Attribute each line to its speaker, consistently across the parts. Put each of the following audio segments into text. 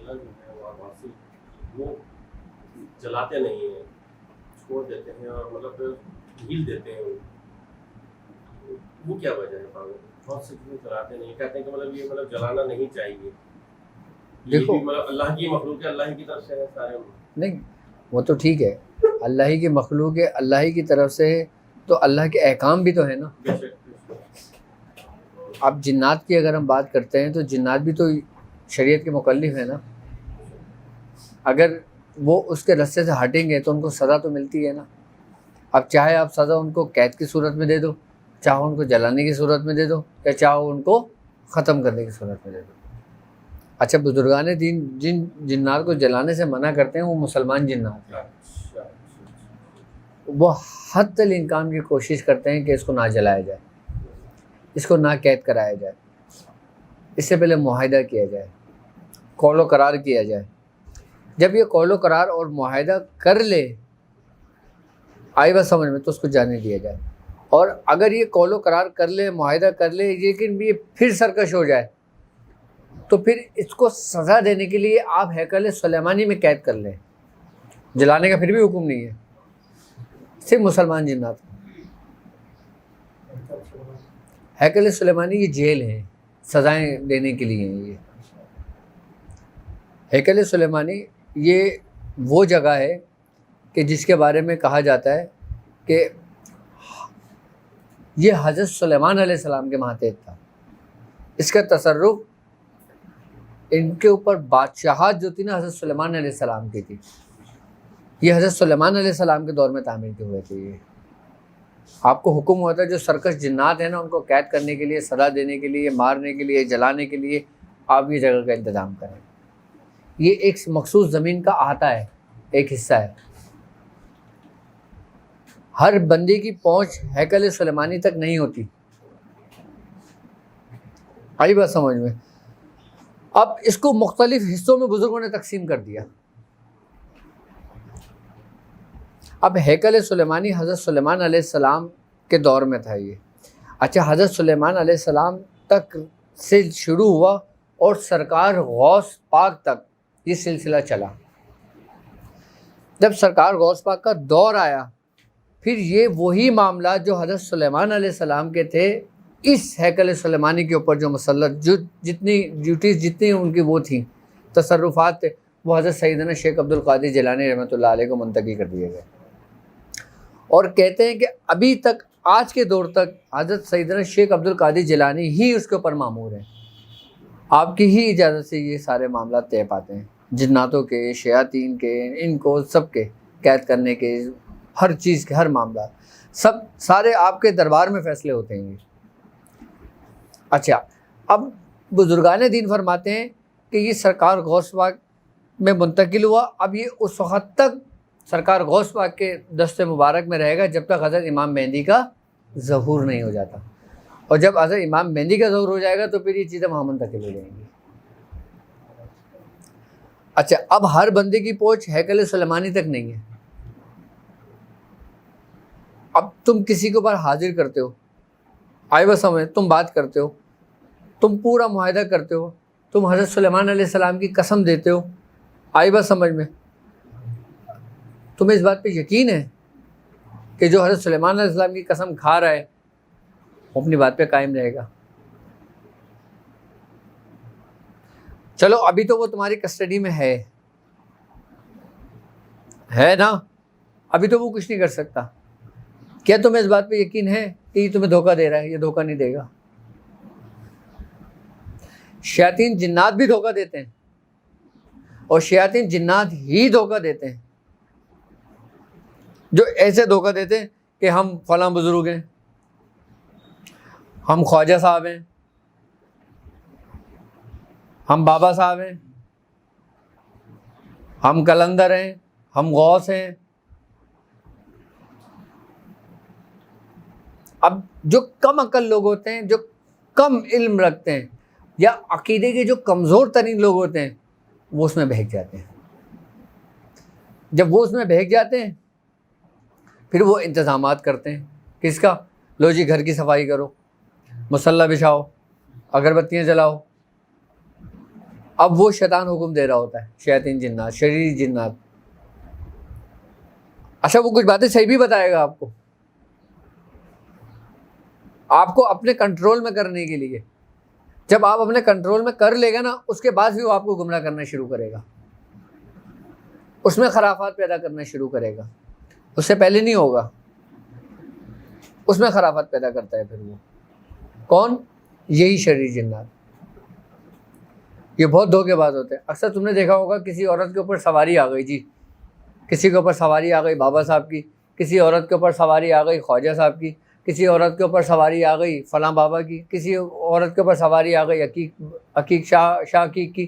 Speaker 1: ना जो है वहाँ वासी वो जलाते नहीं हैं, छोड़ देते हैं और मतलब ढील देते हैं वो क्या वजह है पागल? बहुत से चीज़ें जलाते नहीं, कहते हैं कि मतलब ये मतलब जलाना नहीं चाहिए। ये
Speaker 2: देखो
Speaker 1: भी मतलब अल्लाह की मखलूक है, अल्लाह की तरफ से है सारे।
Speaker 2: नहीं, वो तो ठीक है, अल्लाह ही की मखलूक है, अल्लाह ही की तरफ से है, तो अल्लाह के अहकाम भी तो है ना।
Speaker 1: बेशक
Speaker 2: अब जिन्नात की अगर हम बात करते हैं तो जिन्नात भी तो शरीयत के मुकल्लिफ है ना। अगर वो उसके रास्ते से हटेंगे तो उनको सज़ा तो मिलती है ना। अब चाहे आप सज़ा उनको कैद की सूरत में दे दो, चाहे उनको जलाने की सूरत में दे दो, या चाहे उनको ख़त्म करने की सूरत में दे दो। अच्छा, बुजुर्गान दीन जिन जिन्नात को जलाने से मना करते हैं वो मुसलमान जिन्नात हैं।
Speaker 1: अच्छा।
Speaker 2: वो हद तक इनकाम की कोशिश करते हैं कि इसको ना जलाया जाए, इसको ना कैद कराया जाए, इससे पहले मुआहिदा किया जाए, कौलो करार किया जाए। जब ये कौलो करार और मुआहिदा कर ले, आई बात समझ में, तो उसको जाने दिया जाए। और अगर ये कौलो करार कर ले, मुआहिदा कर ले, लेकिन ये फिर सरकश हो जाए, तो फिर इसको सज़ा देने के लिए आप हैकल सुलेमानी में कैद कर लें। जलाने का फिर भी हुक्म नहीं है, सिर्फ मुसलमान जिन्नात। हैकल सुलेमानी ये जेल है, सज़ाएं देने के लिए हैं। ये हैकल सुलेमानी ये वो जगह है कि जिसके बारे में कहा जाता है कि ये हज़रत सुलेमान अलैहिस्सलाम के मातहत था। इसका तसर्रुफ़, इनके ऊपर बादशाहत जो थी ना, हज़रत सुलेमान अलैहिस्सलाम की थी। ये हज़रत सुलेमान अलैहिस्सलाम के दौर में तामीर के हुए थे। ये आपको हुक्म हुआ था जो सरकश जिन्नात है ना, उनको कैद करने के लिए, सज़ा देने के लिए, मारने के लिए, जलाने के लिए आप ये जगह का इंतज़ाम करें। ये एक मखसूस ज़मीन का अहाता है, एक हिस्सा है। हर बंदे की पहुँच हैकल सुलेमानी तक नहीं होती। आई बात समझ में। अब इसको मुख्तलिफ हिस्सों में बुजुर्गों ने तकसीम कर दिया। अब हैकल सुलेमानी हज़रत सुलेमान अलैहिस्सलाम के दौर में था ये। अच्छा, हज़रत सुलेमान अलैहिस्सलाम तक से शुरू हुआ और सरकार गौस पाक तक ये सिलसिला चला। जब सरकार गौस पाक का दौर आया, फिर ये वही मामला जो हज़रत सुलेमान अलैहिस्सलाम के थे, इस हैकल सुलेमानी के ऊपर जो मसल्लत, जो जितनी ड्यूटीज़, जितनी उनकी वो थी, तसर्रुफ़ात थे, वो हज़रत सैयदना शेख अब्दुल क़ादिर जिलानी रहमतुल्लाह अलैह को मुंतकी कर दिए गए। और कहते हैं कि अभी तक, आज के दौर तक, हज़रत सैयदना शेख अब्दुल क़ादिर जिलानी ही उसके ऊपर मामूर हैं। आपकी ही इजाज़त से ये सारे मामला तय पाते हैं, जिन्नातों के, शयातीन के, इनको सब के कैद करने के, हर चीज़ के, हर मामला, सब सारे आपके दरबार में फ़ैसले होते हैं। अच्छा, अब बुजुर्गान दीन फरमाते हैं कि ये सरकार गौस पाक में मुंतकिल हुआ। अब ये उस वक़्त तक सरकार गौस पाक के दस्ते मुबारक में रहेगा जब तक हज़रत इमाम मेहंदी का ज़हूर नहीं हो जाता। और जब हज़रत इमाम मेहंदी का ज़हूर हो जाएगा तो फिर ये चीज़ें वहाँ मुंतकिल हो जाएंगी। अच्छा, अब हर बंदे की पहुँच हैकल सुलेमानी तक नहीं है। अब तुम किसी के ऊपर हाजिर करते हो, आए बस समय, तुम बात करते हो, तुम पूरा मुआहिदा करते हो, तुम हज़रत सुलेमान अलैहिस्सलाम की कसम देते हो, आई बस समझ में, तुम्हें इस बात पे यकीन है कि जो हज़रत सुलेमान अलैहिस्सलाम की कसम खा रहा है वो अपनी बात पे कायम रहेगा। चलो, अभी तो वो तुम्हारी कस्टडी में है ना, अभी तो वो कुछ नहीं कर सकता। क्या तुम्हें इस बात पे यकीन है कि ये तुम्हें धोखा दे रहा है? ये धोखा नहीं देगा। शयातीन जिन्नात भी धोखा देते हैं, और शयातीन जिन्नात ही धोखा देते हैं, जो ऐसे धोखा देते हैं कि हम फलां बुजुर्ग हैं, हम ख्वाजा साहब हैं, हम बाबा साहब हैं, हम कलंदर हैं, हम गौस हैं। अब जो कम अक्ल लोग होते हैं, जो कम इल्म रखते हैं, या अकीदे के जो कमज़ोर तरीन लोग होते हैं, वो उसमें बहक जाते हैं। जब वो उसमें बहक जाते हैं, फिर वो इंतज़ामात करते हैं। किसका? लो जी, घर की सफाई करो, मुसल्ला बिछाओ, अगरबत्तियाँ जलाओ, अब वो शैतान हुक्म दे रहा होता है, शैतान जिन्नात, शरीरी जिन्नात। अच्छा, वो कुछ बातें सही भी बताएगा आपको, आपको अपने कंट्रोल में करने के लिए। जब आप अपने कंट्रोल में कर लेगा ना, उसके बाद भी वो आपको गुमराह करना शुरू करेगा, उसमें खराफात पैदा करना शुरू करेगा। उससे पहले नहीं होगा, उसमें खराफात पैदा करता है फिर वो। कौन? यही शरीर जिन्नात। ये बहुत धोखेबाज होते हैं। अक्सर तुमने देखा होगा, किसी औरत के ऊपर सवारी आ गई जी, किसी के ऊपर सवारी आ गई बाबा साहब की, किसी औरत के ऊपर सवारी आ गई ख्वाजा साहब की, किसी औरत के ऊपर सवारी आ गई फलां बाबा की, किसी औरत के ऊपर सवारी आ गई अकीक शाह अकीक की,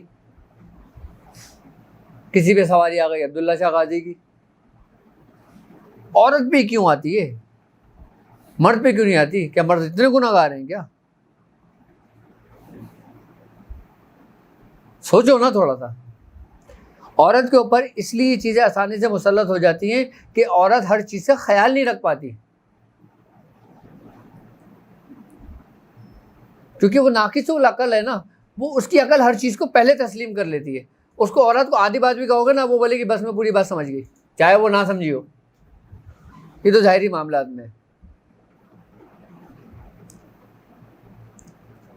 Speaker 2: किसी पे सवारी आ गई अब्दुल्ला शाह गाजी की। औरत पे क्यों आती है, मर्द पे क्यों नहीं आती? क्या मर्द इतने गुनाहगार हैं क्या? सोचो ना थोड़ा सा। औरत के ऊपर इसलिए चीज़ें आसानी से मुसल्लत हो जाती हैं कि औरत हर चीज़ से ख्याल नहीं रख पाती, क्योंकि वो नाकिसुल अकल है ना, वो उसकी अकल हर चीज़ को पहले तस्लीम कर लेती है। उसको औरत को आधी बात भी कहोगे ना, वो बोलेगी बस मैं पूरी बात समझ गई, चाहे वो ना समझी हो। ये तो ज़ाहिरी मामलात में।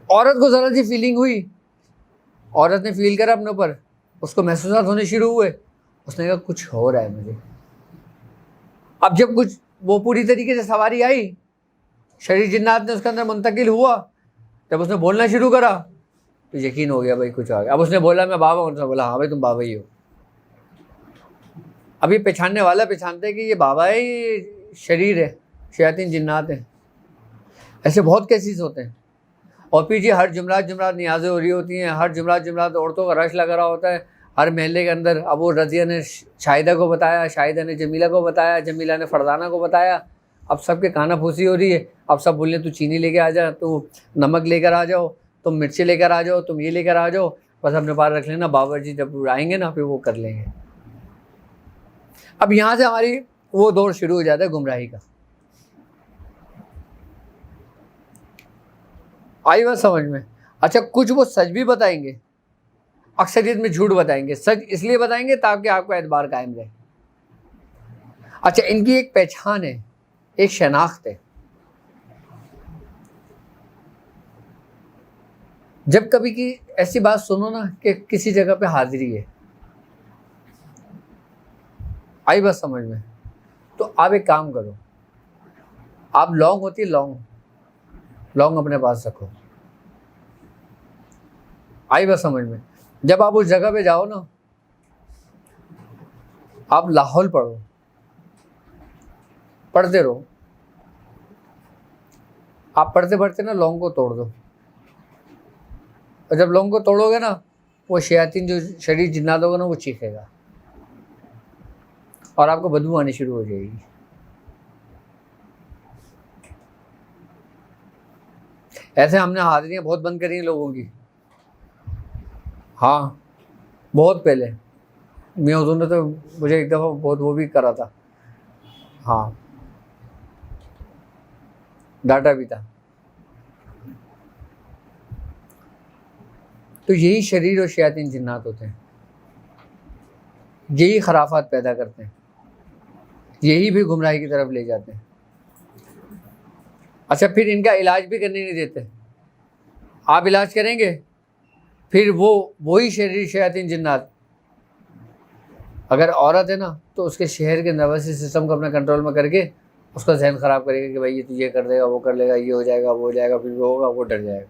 Speaker 2: औरत को ज़रा सी फीलिंग हुई, औरत ने फील करा अपने ऊपर, उसको महसूसात होने शुरू हुए, उसने कहा कुछ हो रहा है मुझे। अब जब कुछ वो पूरी तरीके से सवारी आई, शरीर जिन्नात ने उसके अंदर मुंतकिल हुआ, जब उसने बोलना शुरू करा तो यकीन हो गया भाई कुछ आ गया। अब उसने बोला मैं बाबा हूँ, उसने बोला हाँ भाई तुम बाबा ही हो। अभी पहचानने वाला पहचानते है कि ये बाबा है, ये शरीर है, शयातीन जिन्नात हैं। ऐसे बहुत केसेस होते हैं। और फिर जी हर जुमरात न्याज़ें हो रही होती हैं, हर जुमरात औरतों का रश लगा रहा होता है हर महल्ले के अंदर। अब वो रज़िया ने शाहिदा को बताया, शाहिदा ने जमीला को बताया, जमीला ने फरदाना को बताया। अब सबके काना फूसी हो रही है। अब सब बोले तू चीनी लेके आ जा, तू नमक लेकर आ जाओ, तुम मिर्ची लेकर आ जाओ, तुम ये लेकर आ जाओ, बस अपने पास रख लेना, बाबा जी जब आएंगे ना फिर वो कर लेंगे। अब यहाँ से हमारी वो दौर शुरू हो जाता है गुमराही का। आई बात समझ में? अच्छा, कुछ वो सच भी बताएंगे, अक्सरियत में झूठ बताएंगे। सच इसलिए बताएंगे ताकि आपका एतबार कायम रहे। अच्छा, इनकी एक पहचान है, एक शनाख्त है। जब कभी की ऐसी बात सुनो ना कि किसी जगह पे हाजिरी है, आई बात समझ में, तो आप एक काम करो, आप लौंग होती है लौंग अपने पास रखो। आई बात समझ में? जब आप उस जगह पे जाओ ना, आप लाहौल पढ़ते रहो, आप पढ़ते पढ़ते ना लौंग को तोड़ दो। और जब लौंग को तोड़ोगे ना, वो शयातीन जो शरीर जिन्नात होगा ना, वो चीखेगा और आपको बदबू आनी शुरू हो जाएगी। ऐसे हमने हाजिरियाँ बहुत बंद करी हैं लोगों की। हाँ, बहुत पहले मियाँ हुजूर ने तो मुझे एक दफ़ा बहुत वो भी करा था। हाँ, डाटा भी था। तो यही शरीर और शयातीन जिन्नात होते हैं, यही खराफात पैदा करते हैं, यही भी गुमराही की तरफ ले जाते हैं। अच्छा, फिर इनका इलाज भी करने नहीं देते। आप इलाज करेंगे, फिर वही शरीर शयातीन जिन्नात, अगर औरत है ना तो उसके शहर के नर्वस सिस्टम को अपने कंट्रोल में करके उसका जहन ख़राब करेगा कि भाई ये तुझे कर देगा, वो कर लेगा, ये हो जाएगा, वो हो जाएगा, फिर वो होगा, वो डर जाएगा,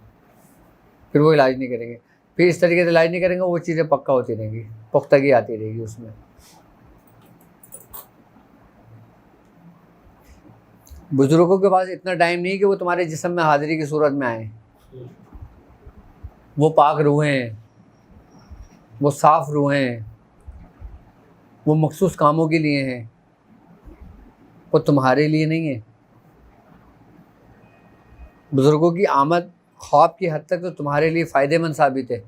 Speaker 2: फिर वो इलाज नहीं करेंगे। फिर इस तरीके से इलाज नहीं करेंगे, वो चीज़ें पक्का होती रहेंगी, पुख्तगी आती रहेगी उसमें। बुजुर्गों के पास इतना टाइम नहीं कि वो तुम्हारे जिस्म में हाजिरी की सूरत में आए। वो पाक रूहें हैं, वो साफ़ रूहें हैं, वो मखसूस कामों के लिए हैं, वो तुम्हारे लिए नहीं है। बुजुर्गों की आमद ख्वाब की हद तक तो तुम्हारे लिए फ़ायदेमंद साबित है।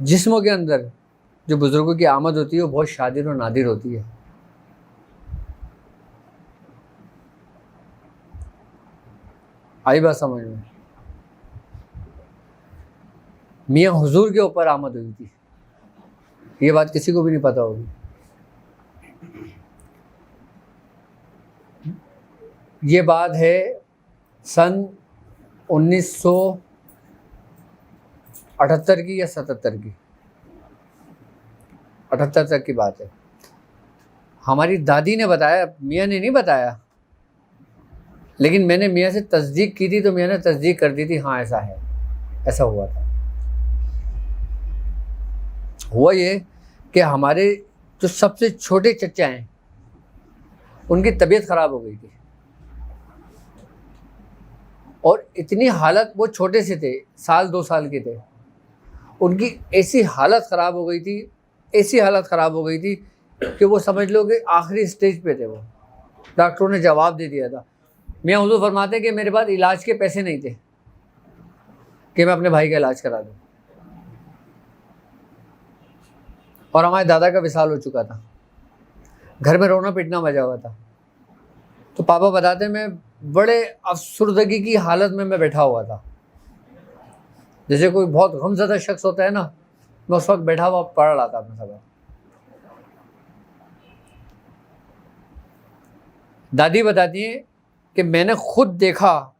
Speaker 2: जिस्मों के अंदर जो बुजुर्गों की आमद होती है वो बहुत शादिर और नादिर होती है। आई बात समझ में? मियाँ हुजूर के ऊपर आमद हुई थी। ये बात किसी को भी नहीं पता होगी। ये बात है सन 1978 की या 77 की, 78 तक की बात है। हमारी दादी ने बताया, मियाँ ने नहीं बताया, लेकिन मैंने मियाँ से तस्दीक की थी तो मियाँ ने तस्दीक कर दी थी, हाँ ऐसा है, ऐसा हुआ था। हुआ ये कि हमारे जो सबसे छोटे चचा हैं उनकी तबीयत ख़राब हो गई थी, और इतनी हालत, वो छोटे से थे, 1-2 साल के थे, उनकी ऐसी हालत ख़राब हो गई थी, ऐसी हालत ख़राब हो गई थी कि वो समझ लो कि आखिरी स्टेज पे थे वो। डॉक्टरों ने जवाब दे दिया था। मियाँ हुजूर फरमाते हैं कि मेरे पास इलाज के पैसे नहीं थे कि मैं अपने भाई का इलाज करा दूँ, और हमारे दादा का विसाल हो चुका था, घर में रोना पीटना मचा हुआ था। तो पापा बताते मैं बड़े अफसुर्दगी की हालत में मैं बैठा हुआ था, जैसे कोई बहुत गमज़दा शख्स होता है ना, मैं उस वक्त बैठा हुआ पढ़ रहा था अपना सबक। दादी बताती हैं कि मैंने खुद देखा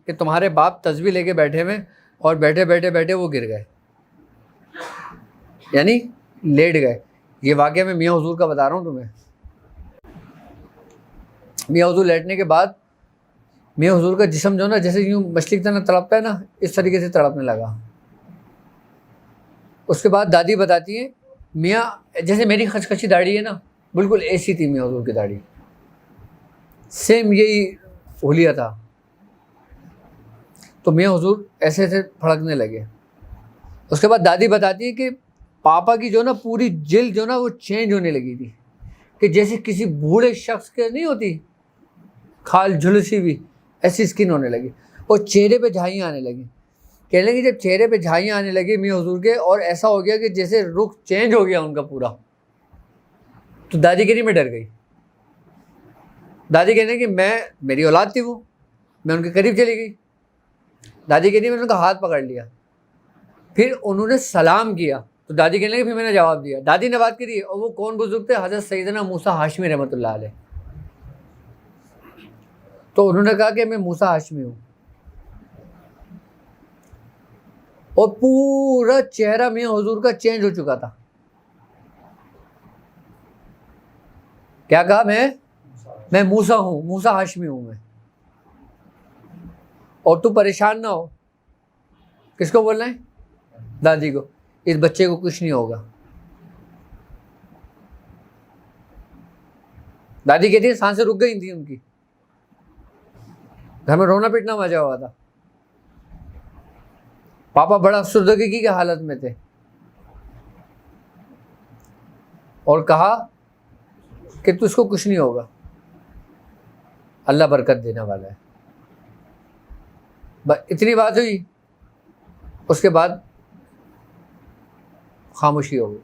Speaker 2: कि तुम्हारे बाप तस्बीह लेके बैठे हुए, और बैठे बैठे बैठे वो गिर गए, यानी लेट गए। ये वाक़या मैं मियाँ हुजूर का बता रहा हूँ तुम्हें। मियाँ हुजूर लेटने के बाद मियाँ हुजूर का जिस्म जो ना, जैसे यूँ मछली की तरह तड़पता है ना, इस तरीके से तड़पने लगा। उसके बाद दादी बताती है, मियाँ जैसे मेरी खचखची दाढ़ी है ना, बिल्कुल ऐसी थी मियाँ हुजूर की दाढ़ी, सेम यही हुलिया था। तो मियाँ हुजूर ऐसे ऐसे फड़कने लगे। उसके बाद दादी बताती है कि पापा की जो ना पूरी जिल्द जो ना वो चेंज होने लगी थी, कि जैसे किसी बूढ़े शख्स के नहीं होती खाल झुलसी भी, ऐसी स्किन होने लगी, और चेहरे पे झाइयाँ आने लगी। कहने लगी जब चेहरे पे झाइयाँ आने लगी मियाँ हुजूर के, और ऐसा हो गया कि जैसे रुख चेंज हो गया उनका पूरा, तो दादी कह रही मैं डर गई। दादी कहने कि मेरी औलाद थी वो, मैं उनके करीब चली गई। दादी कहती मैंने उनका हाथ पकड़ लिया, फिर उन्होंने सलाम किया, तो दादी कहने लगी फिर मैंने जवाब दिया। दादी ने बात करी, और वो कौन बुजुर्ग थे? हज़रत सैयदना मूसा हाशमी रहमतुल्लाह अलैह। तो उन्होंने कहा कि मैं मूसा हाशमी हूँ, और पूरा चेहरा मियाँ हुजूर का चेंज हो चुका था। क्या कहा? मैं मूसा हूँ, मूसा हाशमी हूँ मैं। और तू परेशान ना हो। किसको बोलना है? दादी को। इस बच्चे को कुछ नहीं होगा। दादी कहती है सांसें रुक गई थी उनकी, घर में रोना पीटना मचा हुआ था। पापा बड़ा अफसुर्दगी की हालत में थे, और कहा कि तुझको कुछ नहीं होगा, अल्लाह बरकत देने वाला है। बस इतनी बात हुई, उसके बाद खामोशी हो गई।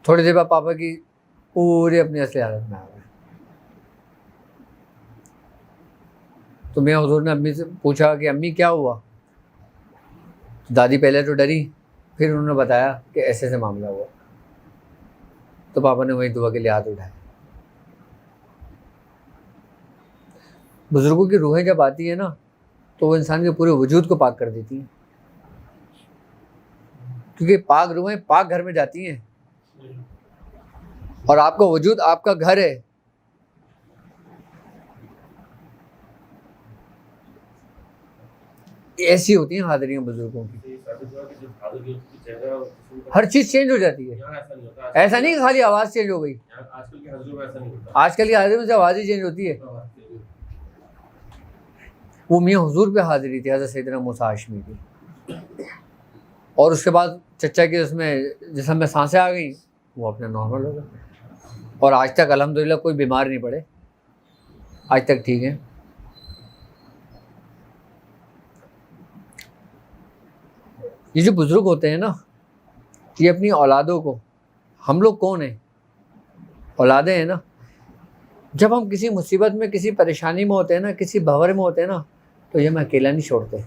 Speaker 2: थोड़ी देर बाद पापा की पूरे अपनी असली हालत में आ गए। तो मैं हुजूर ने अम्मी से पूछा कि अम्मी क्या हुआ? तो दादी पहले तो डरी, फिर उन्होंने बताया कि ऐसे ऐसे मामला हुआ। तो पापा ने वही दुआ के लिए हाथ उठाए। बुजुर्गों की रूहें जब आती है ना, तो वो इंसान के पूरे वजूद को पाक कर देती हैं, क्योंकि पाक रूहें पाक घर में जाती हैं, और आपका वजूद आपका घर है। ऐसी होती हैं हाज़िरियाँ बुजुर्गों की, हर चीज़ चेंज हो जाती है। ऐसा नहीं कि खाली आवाज़ चेंज हो गई,
Speaker 1: आजकल की हाजिरों में ऐसा नहीं होता।
Speaker 2: आजकल की हाज़िरी में से आवाज़ ही चेंज होती है। वो मियाँ हुजूर पे हाज़िरी थी हज़रत सैयदना मूसा हाशमी की। और उसके बाद चचा के उसमें जिस्म में सांसें आ गई, वो अपने नॉर्मल हो गए, और आज तक अल्हम्दुलिल्लाह कोई बीमार नहीं पड़े, आज तक ठीक है। ये जो बुज़ुर्ग होते हैं ना, ये अपनी औलादों को, हम लोग कौन हैं? औलादें हैं ना। जब हम किसी मुसीबत में, किसी परेशानी में होते हैं ना, किसी भंवर में होते हैं ना, तो ये हमें अकेला नहीं छोड़ते।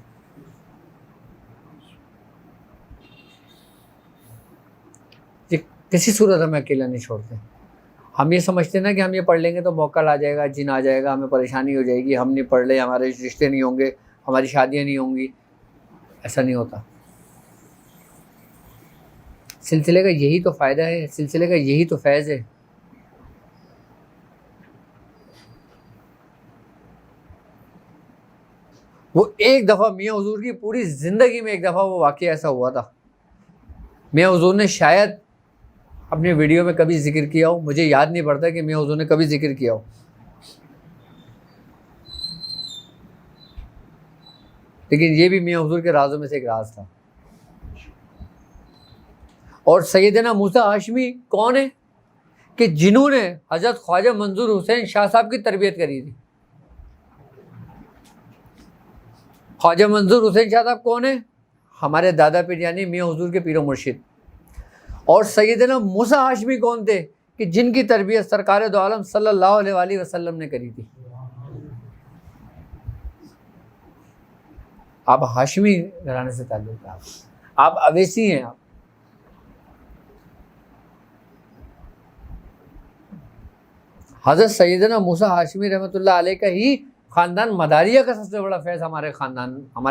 Speaker 2: किसी सूरत हमें अकेला नहीं छोड़ते। हम ये समझते ना कि हम ये पढ़ लेंगे तो मौका आ जाएगा, जिन आ जाएगा, हमें परेशानी हो जाएगी, हम नहीं पढ़ ले, हमारे रिश्ते नहीं होंगे, हमारी शादियाँ नहीं होंगी। ऐसा नहीं होता। सिलसिले का यही तो फ़ायदा है, सिलसिले का यही तो फैज़ है। वो एक दफ़ा मियाँ हुजूर की पूरी ज़िंदगी में एक दफ़ा वो वाक़या ऐसा हुआ था। मियाँ हुजूर ने शायद अपने वीडियो में कभी जिक्र किया हो, मुझे याद नहीं पड़ता कि मियाँ हुजूर ने कभी जिक्र किया हो, लेकिन ये भी मियाँ हुजूर के राज़ों में से एक राज था। और सैयदना मूसा हाशमी कौन है कि जिन्होंने हज़रत ख्वाजा मंजूर हुसैन शाह साहब की तरबियत करी थी। ख्वाजा मंजूर हुसैन शाह साहब कौन है? हमारे दादा पीर यानी मियाँ हुजूर के पीरो मुर्शिद। और सैयदना मूसा हाशमी कौन थे कि जिनकी तरबियत सरकार दो आलम सल्लल्लाहु अलैहि वसल्लम ने करी थी। आप हाशमी घराने से ताल्लुक़ है, आप अवैसी हैं। आप हज़रत सैयदना मूसा हाशमी रहमतुल्लाह अलैह का ही ख़ानदान मदारिया का सबसे बड़ा फैज़ हमारे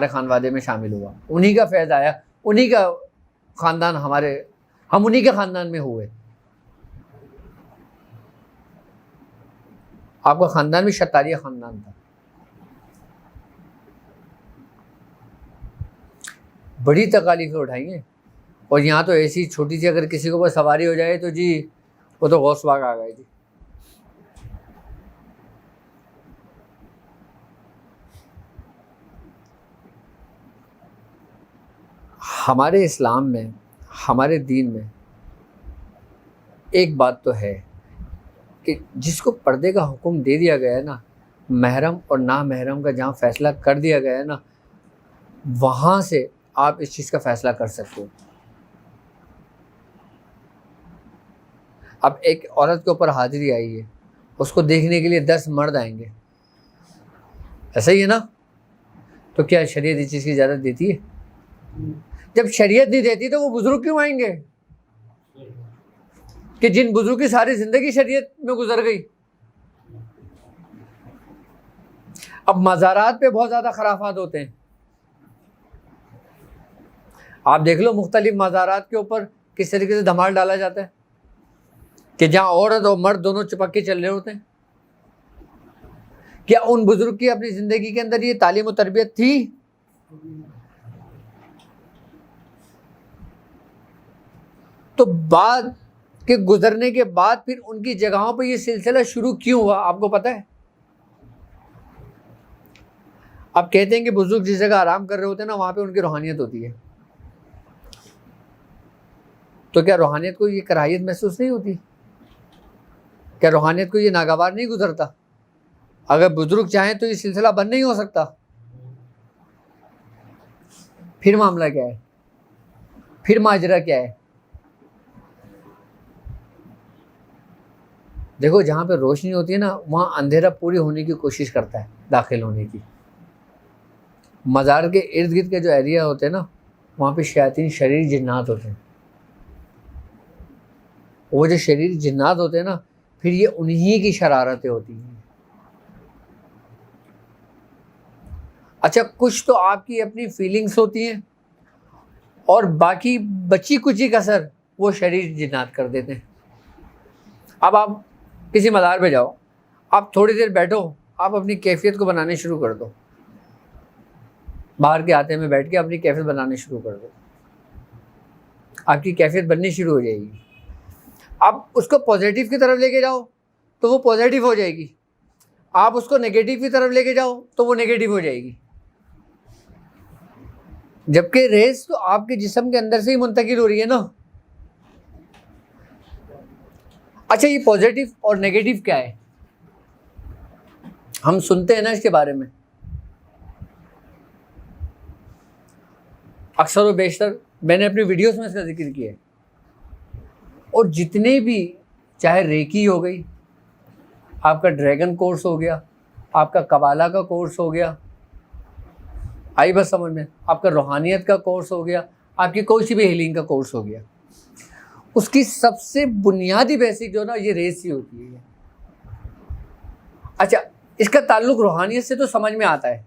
Speaker 2: खानवादे में शामिल हुआ। उन्हीं का फैज़ आया, उन्हीं का ख़ानदान हम उन्हीं के ख़ानदान में हुए। आपका ख़ानदान भी शतारिया ख़ानदान था। बड़ी तकालीफ़ें उठाई हैं। और यहाँ तो ऐसी छोटी सी अगर किसी के ऊपर सवारी हो जाए तो जी वो तो गौस बाग आ गए जी। हमारे इस्लाम में, हमारे दीन में एक बात तो है कि जिसको पर्दे का हुक्म दे दिया गया है ना, महरम और ना महरम का जहाँ फ़ैसला कर दिया गया है ना, वहाँ से आप इस चीज़ का फ़ैसला कर सकते हो। अब एक औरत के ऊपर हाजिरी आई है, उसको देखने के लिए 10 मर्द आएंगे, ऐसा ही है ना? तो क्या शरीयत इस चीज़ की इजाज़त देती है? जब शरीयत नहीं देती तो वो बुजुर्ग क्यों आएंगे कि जिन बुजुर्ग की सारी ज़िंदगी शरीयत में गुजर गई। अब मज़ारात पे बहुत ज़्यादा खराफात होते हैं। आप देख लो मुख्तलिफ मज़ारात के ऊपर किस तरीके से धमाल डाला जाता है कि जहाँ औरत और मर्द दोनों चिपक के चल रहे होते हैं। क्या उन बुजुर्ग की अपनी ज़िंदगी के अंदर ये तालीम और तरबियत थी? तो बाद के गुजरने के बाद फिर उनकी जगहों पर ये सिलसिला शुरू क्यों हुआ, आपको पता है? आप कहते हैं कि बुजुर्ग जिस जगह आराम कर रहे होते हैं ना, वहाँ पे उनकी रूहानियत होती है। तो क्या रूहानियत को ये कराहियत महसूस नहीं होती? क्या रूहानियत को ये नागवार नहीं गुजरता? अगर बुजुर्ग चाहें तो ये सिलसिला बंद नहीं हो सकता। फिर मामला क्या है? फिर माजरा क्या है? देखो, जहाँ पे रोशनी होती है ना, वहाँ अंधेरा पूरी होने की कोशिश करता है, दाखिल होने की। मज़ार के इर्द गिर्द के जो एरिया होते हैं ना, वहाँ पे शयातीन शरीर जिन्नात होते हैं। वो जो शरीर जिन्नात होते हैं ना, फिर ये उन्हीं की शरारतें होती हैं। अच्छा, कुछ तो आपकी अपनी फीलिंग्स होती हैं और बाकी बची कुची कसर वो शरीर जिन्नात कर देते हैं। अब आप किसी मज़ार पे जाओ, आप थोड़ी देर बैठो, आप अपनी कैफियत को बनाने शुरू कर दो। बाहर के आते में बैठ के अपनी कैफियत बनाने शुरू कर दो, आपकी कैफियत बननी शुरू हो जाएगी। आप उसको पॉजिटिव की तरफ लेके जाओ तो वो पॉजिटिव हो जाएगी, आप उसको नेगेटिव की तरफ लेके जाओ तो वो नेगेटिव हो जाएगी। जबकि रेस तो आपके जिस्म के अंदर से ही मुंतकिल हो रही है ना। अच्छा, ये पॉजिटिव और नेगेटिव क्या है? हम सुनते हैं ना इसके बारे में, अक्सर व बेशतर मैंने अपनी वीडियोस में इसका जिक्र किया है। और जितने भी, चाहे रेकी हो गई, आपका ड्रैगन कोर्स हो गया, आपका कबाला का कोर्स हो गया, आई बस समझ में, आपका रूहानियत का कोर्स हो गया, आपकी कोई सी भी हीलिंग का कोर्स हो गया, उसकी सबसे बुनियादी बेसिक जो ना ये रेस ही होती है। अच्छा, इसका ताल्लुक रूहानियत से तो समझ में आता है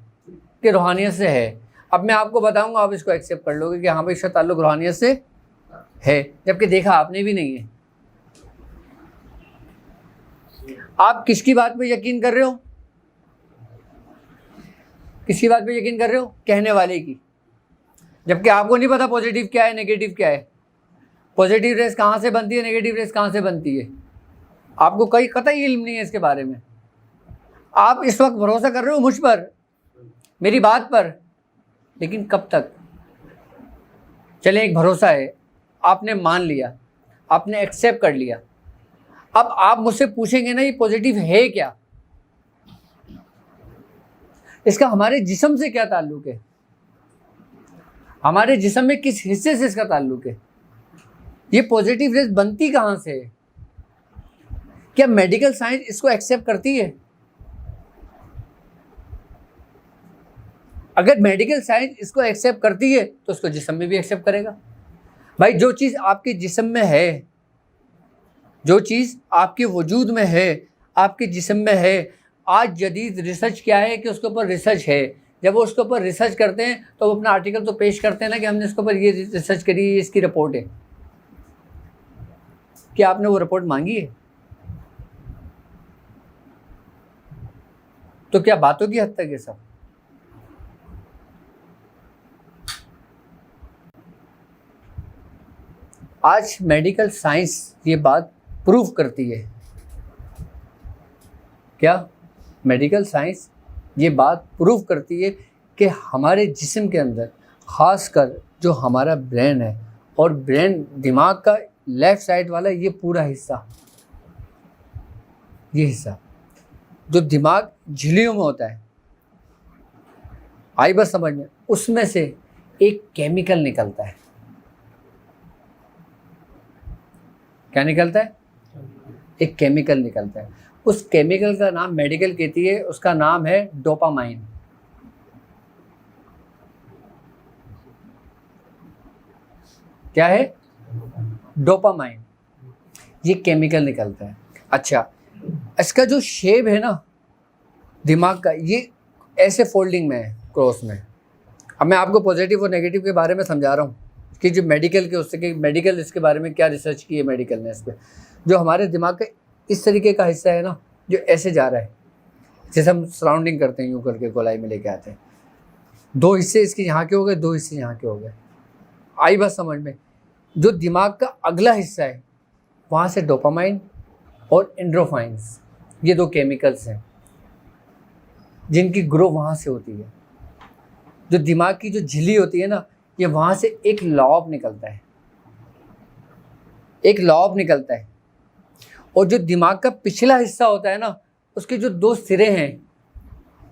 Speaker 2: कि रूहानियत से है। अब मैं आपको बताऊंगा, आप इसको एक्सेप्ट कर लोगे कि हाँ भाई इसका ताल्लुक रूहानियत से है, जबकि देखा आपने भी नहीं है। आप किसकी बात पे यकीन कर रहे हो? किसकी बात पे यकीन कर रहे हो? कहने वाले की। जबकि आपको नहीं पता पॉजिटिव क्या है, नेगेटिव क्या है, पॉजिटिव रेस कहाँ से बनती है, नेगेटिव रेस कहाँ से बनती है। आपको कहीं कतई इल्म नहीं है इसके बारे में। आप इस वक्त भरोसा कर रहे हो मुझ पर, मेरी बात पर, लेकिन कब तक? चले, एक भरोसा है, आपने मान लिया, आपने एक्सेप्ट कर लिया। अब आप मुझसे पूछेंगे ना ये पॉजिटिव है क्या, इसका हमारे जिस्म से क्या ताल्लुक है, हमारे जिस्म में किस हिस्से से इसका ताल्लुक है, ये पॉजिटिव रेस बनती कहाँ से है? क्या मेडिकल साइंस इसको एक्सेप्ट करती है? अगर मेडिकल साइंस इसको एक्सेप्ट करती है तो उसको जिस्म में भी एक्सेप्ट करेगा। भाई जो चीज़ आपके जिस्म में है, जो चीज़ आपके वजूद में है, आपके जिस्म में है, आज जदीद रिसर्च क्या है कि उसके ऊपर रिसर्च है। जब वो उसके ऊपर रिसर्च करते हैं तो वो अपना आर्टिकल तो पेश करते हैं ना कि हमने इसके ऊपर ये रिसर्च करी, ये इसकी रिपोर्ट है। क्या आपने वो रिपोर्ट मांगी है? तो क्या बातों की हद तक है सब? आज मेडिकल साइंस ये बात प्रूव करती है, क्या मेडिकल साइंस ये बात प्रूव करती है कि हमारे जिस्म के अंदर, ख़ासकर जो हमारा ब्रेन है, और ब्रेन दिमाग का लेफ़्ट साइड वाला ये पूरा हिस्सा, ये हिस्सा जो दिमाग झिल्लियों में होता है, आई बस समझ में, उसमें से एक केमिकल निकलता है। क्या निकलता है? एक केमिकल निकलता है। उस केमिकल का नाम मेडिकल कहती है, उसका नाम है डोपामाइन। क्या है? डोपामाइन। ये केमिकल निकलता है। अच्छा, इसका जो शेप है ना दिमाग का, ये ऐसे फोल्डिंग में है, क्रॉस में। अब मैं आपको पॉजिटिव और नेगेटिव के बारे में समझा रहा हूँ कि जो मेडिकल के उससे कि मेडिकल इसके बारे में क्या रिसर्च की है मेडिकल ने इस पर। जो हमारे दिमाग का इस तरीके का हिस्सा है ना, जो ऐसे जा रहा है, जैसे हम सराउंडिंग करते हैं यूँ करके गोलाई में लेके आते हैं, दो हिस्से इसके यहाँ के हो गए, दो हिस्से यहाँ के हो गए। आई बात समझ में? जो दिमाग का अगला हिस्सा है वहाँ से डोपामाइन और एंडोर्फिन्स, ये दो केमिकल्स हैं जिनकी ग्रो वहाँ से होती है। जो दिमाग की जो झिल्ली होती है ना, ये वहाँ से एक लॉब निकलता है, एक लॉब निकलता है। और जो दिमाग का पिछला हिस्सा होता है ना, उसके जो दो सिरे हैं,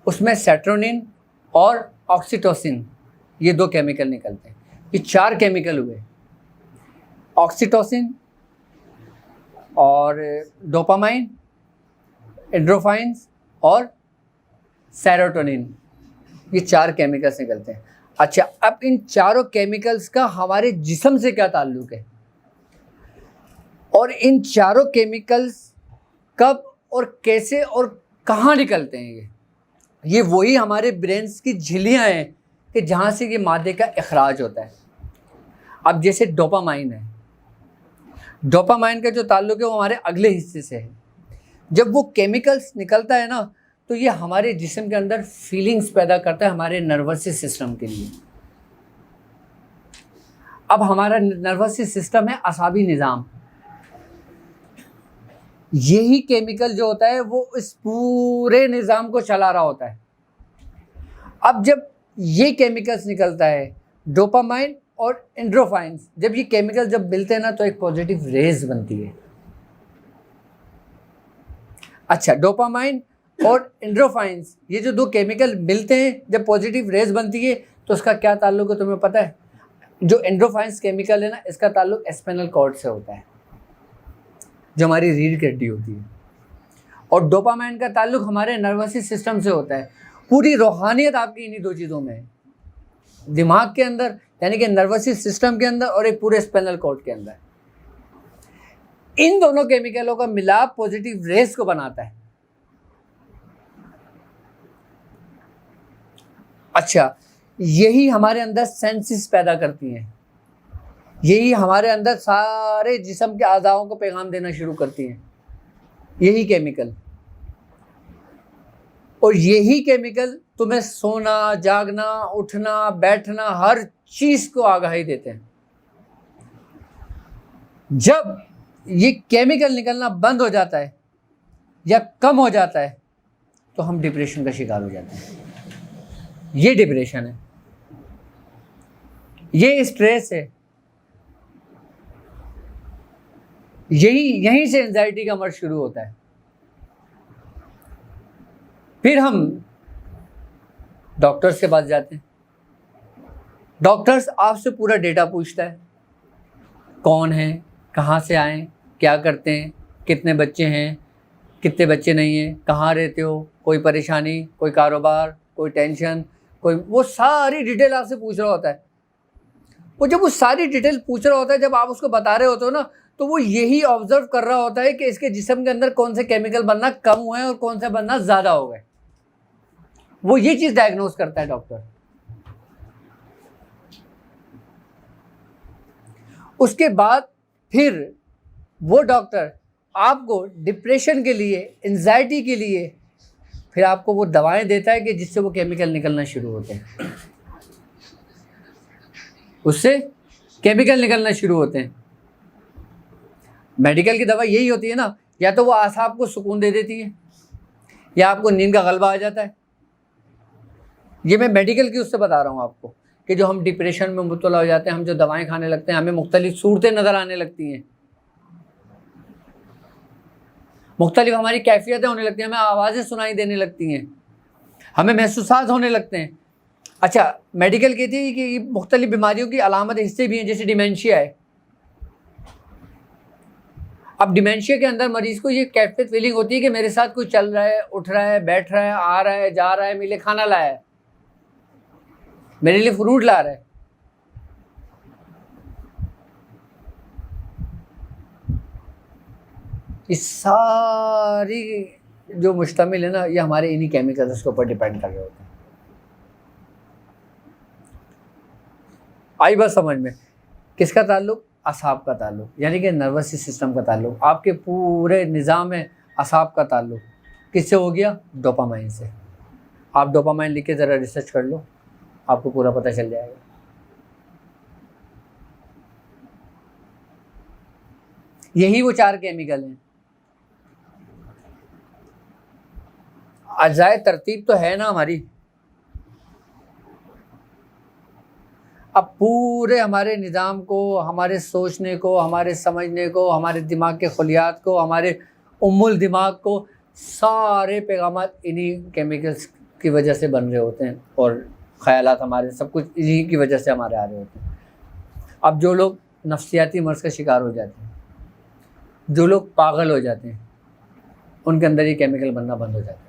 Speaker 2: उसमें सेरोटोनिन और ऑक्सीटोसिन, ये दो केमिकल निकलते हैं। ये चार केमिकल हुए, ऑक्सीटोसिन और डोपामाइन, एंडोर्फिन्स और सेरोटोनिन, ये चार केमिकल्स निकलते हैं। अच्छा, अब इन चारों केमिकल्स का हमारे जिस्म से क्या ताल्लुक है, और इन चारों केमिकल्स कब और कैसे और कहाँ निकलते हैं? ये वही हमारे ब्रेन्स की झिल्लियाँ हैं कि जहाँ से ये मादे का इखराज होता है। अब जैसे डोपामाइन है, डोपामाइन का जो ताल्लुक है वो हमारे अगले हिस्से से है। जब वो केमिकल्स निकलता है ना, तो ये हमारे जिस्म के अंदर फीलिंग्स पैदा करता है हमारे नर्वस सिस्टम के लिए। अब हमारा नर्वस सिस्टम है असाबी निज़ाम, यही केमिकल जो होता है वो इस पूरे निज़ाम को चला रहा होता है। अब जब ये केमिकल्स निकलता है, डोपामाइन और एंडोर्फिन्स, जब ये केमिकल जब मिलते हैं ना, तो एक पॉजिटिव रेज बनती है। अच्छा, डोपामाइन और एंडोर्फिन्स, ये जो दो केमिकल मिलते हैं, जब पॉजिटिव रेज बनती है, तो उसका क्या ताल्लुक है तुम्हें पता है? जो एंडोर्फिन्स केमिकल है ना, इसका ताल्लुक स्पाइनल कॉर्ड से होता है, जो हमारी रीढ़ की हड्डी होती है। और डोपामाइन का ताल्लुक हमारे नर्वस सिस्टम से होता है। पूरी रूहानियत आपकी इन्हीं दो चीज़ों में है, दिमाग के अंदर यानी कि नर्वस सिस्टम के अंदर, और एक पूरे स्पाइनल कॉर्ड के अंदर। इन दोनों केमिकलों का मिलाप पॉजिटिव रेस को बनाता है। अच्छा, यही हमारे अंदर सेंसेस पैदा करती हैं, यही हमारे अंदर सारे जिस्म के आज़ाओं को पैगाम देना शुरू करती हैं, यही केमिकल। और यही केमिकल तुम्हें सोना, जागना, उठना, बैठना, हर चीज को आगाही देते हैं। जब ये केमिकल निकलना बंद हो जाता है या कम हो जाता है तो हम डिप्रेशन का शिकार हो जाते हैं। ये डिप्रेशन है, ये स्ट्रेस है, यहीं से एंजाइटी का मर्ज शुरू होता है। फिर हम डॉक्टर्स के पास जाते हैं। डॉक्टर्स आपसे पूरा डेटा पूछता है, कौन है, कहाँ से आए, क्या करते हैं, कितने बच्चे हैं, कितने बच्चे नहीं हैं, कहाँ रहते हो, कोई परेशानी, कोई कारोबार, कोई टेंशन, कोई, वो सारी डिटेल आपसे पूछ रहा होता है। वो जब वो सारी डिटेल पूछ रहा होता है, जब आप उसको बता रहे होते हो ना, तो वो यही ऑब्जर्व कर रहा होता है कि इसके जिस्म के अंदर कौन से केमिकल बनना कम हुए हैं और कौन से बनना ज़्यादा हो गए। वो ये चीज़ डायग्नोज करता है डॉक्टर। उसके बाद फिर वो डॉक्टर आपको डिप्रेशन के लिए, एंजाइटी के लिए, फिर आपको वो दवाएं देता है कि जिससे वो केमिकल निकलना शुरू होते हैं, उससे केमिकल निकलना शुरू होते हैं। मेडिकल की दवा यही होती है ना, या तो वो आसाब को सुकून दे देती है या आपको नींद का गलबा आ जाता है। ये मैं मेडिकल की उससे बता रहा हूँ आपको कि जो हम डिप्रेशन में मुब्तला हो जाते हैं, हम जो दवाएं खाने लगते हैं, हमें मुख्तलिफ सूरतें नज़र आने लगती हैं, मुख्तलिफ हमारी कैफियतें होने लगती हैं, हमें आवाज़ें सुनाई देने लगती हैं, हमें महसूसात होने लगते हैं। अच्छा, मेडिकल कहती है कि मुख्तलिफ बीमारियों की अलामत हिस्से भी हैं, जैसे डिमेंशिया है। अब डिमेंशिया के अंदर मरीज़ को ये कैफियत फीलिंग होती है कि मेरे साथ कोई चल रहा है, उठ रहा है, बैठ रहा है, आ रहा है, जा रहा है, मेरे लिए खाना लाया है, मेरे लिए फ्रूट ला रहा है। इस सारी जो मुश्तमिल है ना, ये हमारे इन्हीं केमिकल्स के ऊपर डिपेंड कर रहे होते हैं। आई बात समझ में? किसका ताल्लुक? असाब का ताल्लुक, यानी कि नर्वस सिस्टम का ताल्लुक। आपके पूरे निज़ाम में असाब का ताल्लुक किससे हो गया? डोपामाइन से। आप डोपामाइन लिख के ज़रा रिसर्च कर लो, आपको पूरा पता चल जाएगा। यही वो 4 केमिकल हैं। अजाए तरतीब तो है ना हमारी। अब पूरे हमारे निज़ाम को, हमारे सोचने को, हमारे समझने को, हमारे दिमाग के खलियात को, हमारे उम्मुल दिमाग को, सारे पैगामात इन्हीं केमिकल्स की वजह से बन रहे होते हैं, और ख़यालात हमारे, सब कुछ इन्हीं की वजह से हमारे आ रहे होते हैं। अब जो लोग नफ्सियाती मर्ज़ का शिकार हो जाते हैं, जो लोग पागल हो जाते हैं, उनके अंदर ये केमिकल बनना बंद हो जाता है,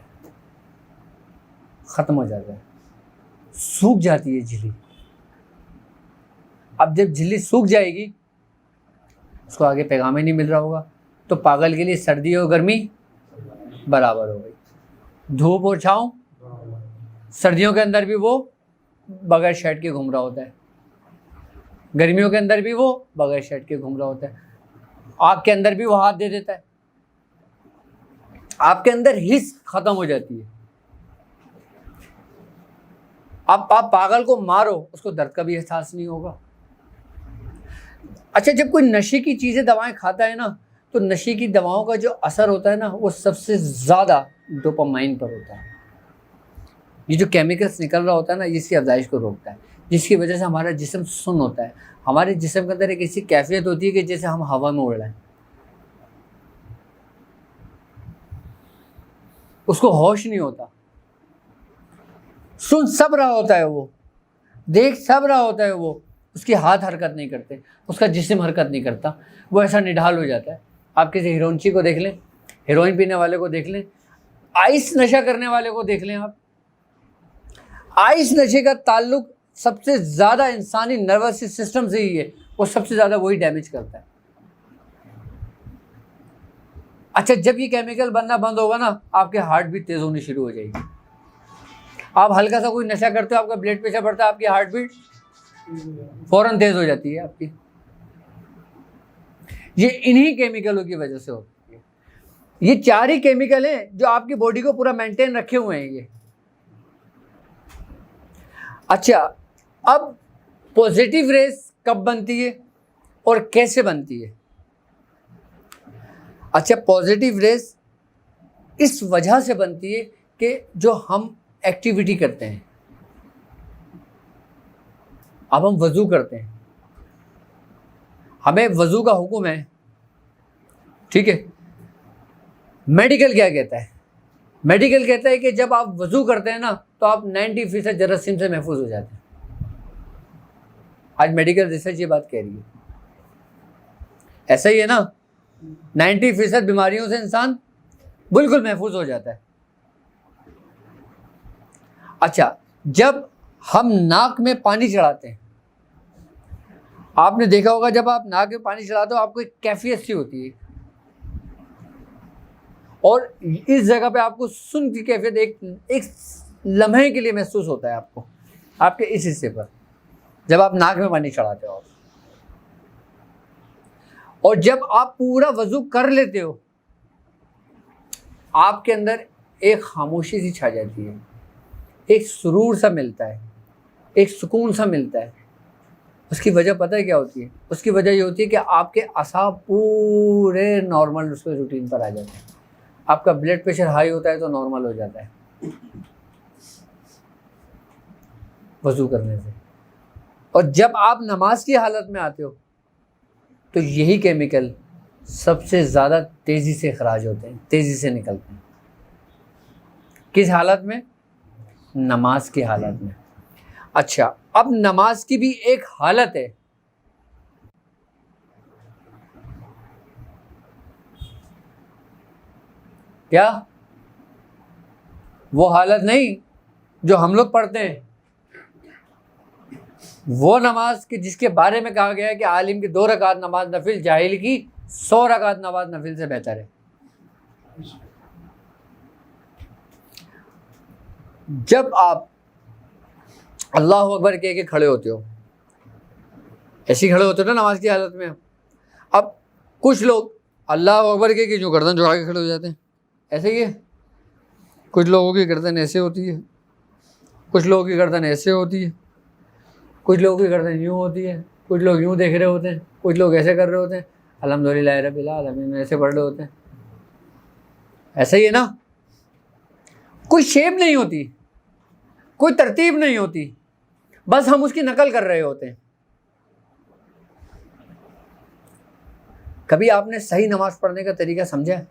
Speaker 2: ख़त्म हो जाता है, सूख जाती है झिल्ली। अब जब झिल्ली सूख जाएगी, उसको आगे पैगाम ही नहीं मिल रहा होगा, तो पागल के लिए सर्दी और गर्मी बराबर हो गई, धूप और छाँव। सर्दियों के अंदर भी वो बगैर शर्ट के घूम रहा होता है, गर्मियों के अंदर भी वो बगैर शर्ट के घूम रहा होता है, आग के अंदर भी वो हाथ दे देता है। आपके अंदर हिस्स खत्म हो जाती है। अब आप पागल को मारो, उसको दर्द का भी एहसास नहीं होगा। अच्छा, जब कोई नशे की चीज़ें, दवाएं खाता है ना, तो नशे की दवाओं का जो असर होता है ना, वो सबसे ज़्यादा डोपामाइन पर होता है। ये जो केमिकल्स निकल रहा होता है ना, इसकी अफजाइश को रोकता है, जिसकी वजह से हमारा जिस्म सुन्न होता है। हमारे जिस्म के अंदर एक ऐसी कैफियत होती है कि जैसे हम हवा में उड़ रहे हैं, उसको होश नहीं होता, सुन सब रहा होता है वो, देख सब रहा होता है वो, उसके हाथ हरकत नहीं करते, उसका जिस्म हरकत नहीं करता, वो ऐसा निढाल हो जाता है। आप किसी हीरोइनची को देख लें, हेरोइन पीने वाले को देख लें, आइस नशा करने वाले को देख लें आप, आइस नशे का ताल्लुक सबसे ज़्यादा इंसानी नर्वस सिस्टम से ही है, वो सबसे ज़्यादा वही डैमेज करता है। अच्छा, जब ये केमिकल बनना बंद होगा ना, आपके हार्ट बीट तेज होनी शुरू हो जाएगी। आप हल्का सा कोई नशा करते हो, आपका ब्लड प्रेशर बढ़ता है, आपकी हार्ट बीट फौरन तेज हो जाती है आपकी। ये इन्हीं केमिकलों की वजह से होती है। ये 4 ही केमिकल हैं जो आपकी बॉडी को पूरा मेंटेन रखे हुए हैं ये। अच्छा, अब पॉजिटिव रेस कब बनती है और कैसे बनती है? अच्छा, पॉजिटिव रेस इस वजह से बनती है कि जो हम एक्टिविटी करते हैं, अब हम वजू करते हैं, हमें वजू का हुक्म है, ठीक है। मेडिकल क्या कहता है? मेडिकल कहता है कि जब आप वजू करते हैं ना, तो आप 90% जरासीम से महफूज हो जाते हैं। आज मेडिकल रिसर्च ये बात कह रही है, ऐसा ही है ना। 90% बीमारियों से इंसान बिल्कुल महफूज हो जाता है। अच्छा, जब हम नाक में पानी चढ़ाते हैं, आपने देखा होगा जब आप नाक में पानी चढ़ाते हो आपको एक कैफियत सी होती है, और इस जगह पे आपको सुन की कैफियत एक लम्हे के लिए महसूस होता है आपको, आपके इस हिस्से पर, जब आप नाक में पानी चढ़ाते हो। और जब आप पूरा वजू कर लेते हो, आपके अंदर एक खामोशी सी छा जाती है, एक सुरूर सा मिलता है, एक सुकून सा मिलता है। उसकी वजह पता है क्या होती है? उसकी वजह ये होती है कि आपके असाब पूरे नॉर्मल उसके रूटीन पर आ जाते हैं। आपका ब्लड प्रेशर हाई होता है तो नॉर्मल हो जाता है वजू करने से। और जब आप नमाज की हालत में आते हो तो यही केमिकल सबसे ज़्यादा तेज़ी से खराज होते हैं, तेज़ी से निकलते हैं। किस हालत में? नमाज की हालत में। अच्छा, अब नमाज की भी एक हालत है, क्या? वो हालत नहीं जो हम लोग पढ़ते हैं, वो नमाज के जिसके बारे में कहा गया है कि आलिम की 2 रकात नमाज नफिल जाहिल की 100 रकात नमाज नफिल से बेहतर है। जब आप अल्लाह अकबर कह के खड़े होते हो, ऐसे खड़े होते हो ना नमाज की हालत में। अब कुछ लोग अल्लाह अकबर कह के जो गर्दन झुका के खड़े हो जाते हैं, ऐसे ही है। कुछ लोगों की गर्दन ऐसे होती है, कुछ लोगों की गर्दन ऐसे होती है, कुछ लोगों की गर्दन यूँ होती है, कुछ लोग यूँ देख रहे होते हैं, कुछ लोग ऐसे कर रहे होते हैं, अल्हम्दुलिल्लाह रब्बिल आलमीन ऐसे पढ़ रहे होते हैं। ऐसा ही है ना। कोई शेप नहीं होती, कोई तरतीब नहीं होती, बस हम उसकी नकल कर रहे होते हैं। कभी आपने सही नमाज पढ़ने का तरीका समझा है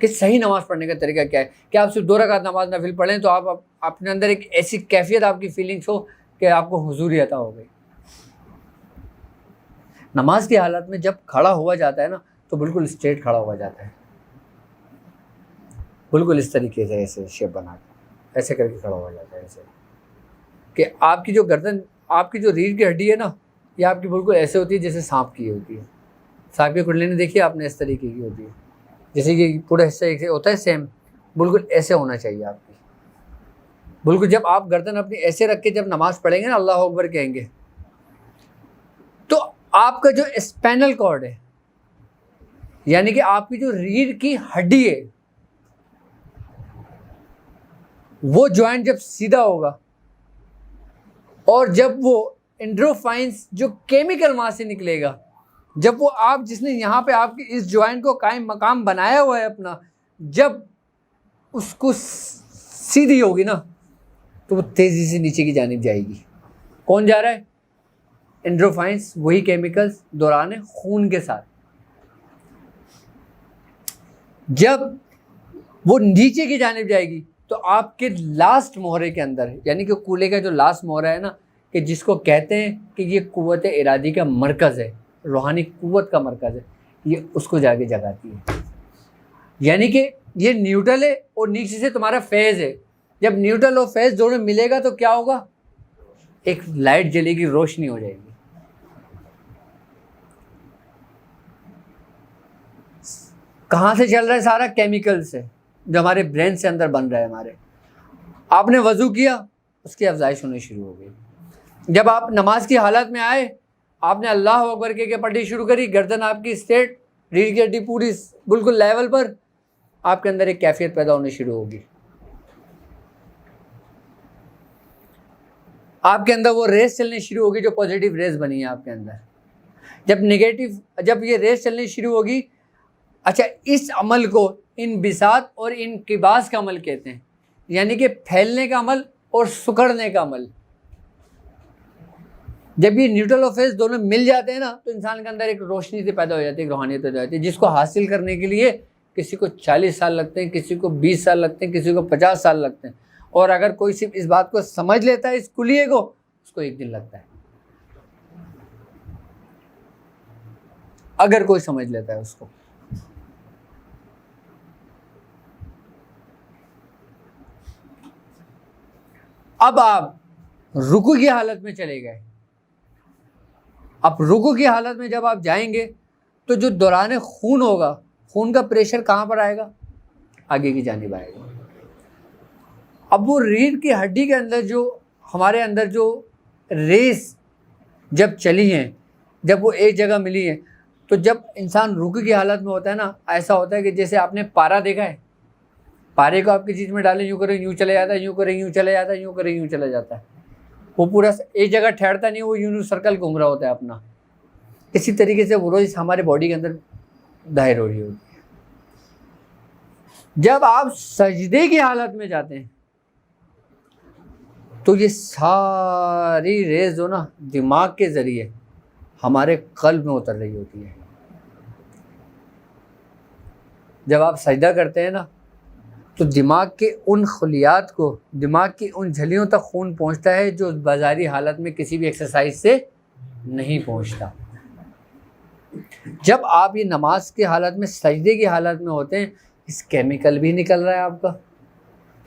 Speaker 2: कि सही नमाज पढ़ने का तरीका क्या है? कि आप सिर्फ 2 रकात नमाज नफिल पढ़ें तो आप अपने अंदर एक ऐसी कैफियत, आपकी फीलिंग्स हो कि आपको हुजूरी अता हो गई। नमाज की हालत में जब खड़ा हुआ जाता है ना, तो बिल्कुल स्ट्रेट खड़ा हुआ जाता है, बिल्कुल इस तरीके से ऐसे शेप बना के ऐसे करके खड़ा हुआ जाता है, ऐसे कि आपकी जो गर्दन, आपकी जो रीढ़ की हड्डी है ना, ये आपकी बिल्कुल ऐसे होती है जैसे सांप की होती है। सांप की कुंडली ने देखी आपने, इस तरीके की होती है, जैसे कि पूरा हिस्सा एक होता है सेम, बिल्कुल ऐसे होना चाहिए आपकी। बिल्कुल जब आप गर्दन अपनी ऐसे रख के जब नमाज पढ़ेंगे ना, अल्लाह अकबर कहेंगे, तो आपका जो स्पाइनल कॉर्ड है, यानी कि आपकी जो रीढ़ की हड्डी है, वो जॉइंट जब सीधा होगा और जब वो एंडोर्फिन्स जो केमिकल वहां से निकलेगा, जब वो आप जिसने यहाँ पे आपकी इस जॉइंट को कायम मकाम बनाया हुआ है अपना, जब उसको सीधी होगी ना, तो वो तेजी से नीचे की जानिब जाएगी। कौन जा रहा है? एंडोर्फिन्स, वही केमिकल्स दौरान खून के साथ। जब वो नीचे की जानिब जाएगी तो आपके लास्ट मोहरे के अंदर, यानी कि कूल्हे का जो लास्ट मोहरा है ना, कि जिसको कहते हैं कि ये कुव्वत इरादी का मरकज़ है, रूहानी कुव्वत का मरकज़ है, ये उसको जाके जगाती है। यानी कि ये न्यूट्रल है और नीचे से तुम्हारा फेज़ है। जब न्यूट्रल और फेज़ दोनों मिलेगा तो क्या होगा? एक लाइट जलेगी, रोशनी हो जाएगी। कहाँ से चल रहा है? सारा केमिकल से, जो हमारे ब्रेन से अंदर बन रहा है हमारे। आपने वज़ू किया, उसकी अफजाइश होनी शुरू हो गई। जब आप नमाज की हालत में आए, आपने अल्लाह अकबर के पढ़नी शुरू करी, गर्दन आपकी स्ट्रेट, रीढ़ की हड्डी पूरी बिल्कुल लेवल पर, आपके अंदर एक कैफियत पैदा होनी शुरू होगी। आपके अंदर वो रेस चलनी शुरू होगी जो पॉजिटिव रेस बनी है आपके अंदर। जब ये रेस चलनी शुरू होगी, अच्छा, इस अमल को इनबिसात और इनकिबास का अमल कहते हैं, यानी कि फैलने का अमल और सुकड़ने का अमल। जब ये न्यूट्रल और फेज दोनों मिल जाते हैं ना, तो इंसान के अंदर एक रोशनी से पैदा हो जाती है, एक रूहानियत पैदा हो जाती है, जिसको हासिल करने के लिए किसी को 40 साल लगते हैं, किसी को 20 साल लगते हैं, किसी को 50 साल लगते हैं। और अगर कोई सिर्फ इस बात को समझ लेता है, इस कुलिये को, उसको एक दिन लगता है, अगर कोई समझ लेता है उसको। अब आप रुकू की हालत में चले गए। अब रुकू की हालत में जब आप जाएंगे, तो जो दौरान खून होगा, खून का प्रेशर कहाँ पर आएगा? आगे की जानिब आएगा। अब वो रीढ़ की हड्डी के अंदर जो हमारे अंदर जो रेस जब चली हैं, जब वो एक जगह मिली है, तो जब इंसान रुकू की हालत में होता है ना, ऐसा होता है कि जैसे आपने पारा देखा है, पारे को आपकी चीज़ में डालें, यूँ करें यूँ चले जाता है, यूँ करें यूँ चले जाता है, यूँ करें यूँ चला जाता है, वो पूरा एक जगह ठहरता नहीं, वो यूँ सर्कल घूम रहा होता है अपना। इसी तरीके से वो रोज़ हमारे बॉडी के अंदर दाहिर हो रही होती है। जब आप सजदे की हालत में जाते हैं, तो ये सारी रेज जो ना दिमाग के ज़रिए हमारे कल्ब में उतर रही होती है। जब आप सजदा करते हैं ना, तो दिमाग के उन खलियात को, दिमाग की उन झलियों तक खून पहुंचता है जो बाजारी हालत में किसी भी एक्सरसाइज से नहीं पहुंचता। जब आप ये नमाज की हालत में, सजदे की हालत में होते हैं, इस केमिकल भी निकल रहा है, आपका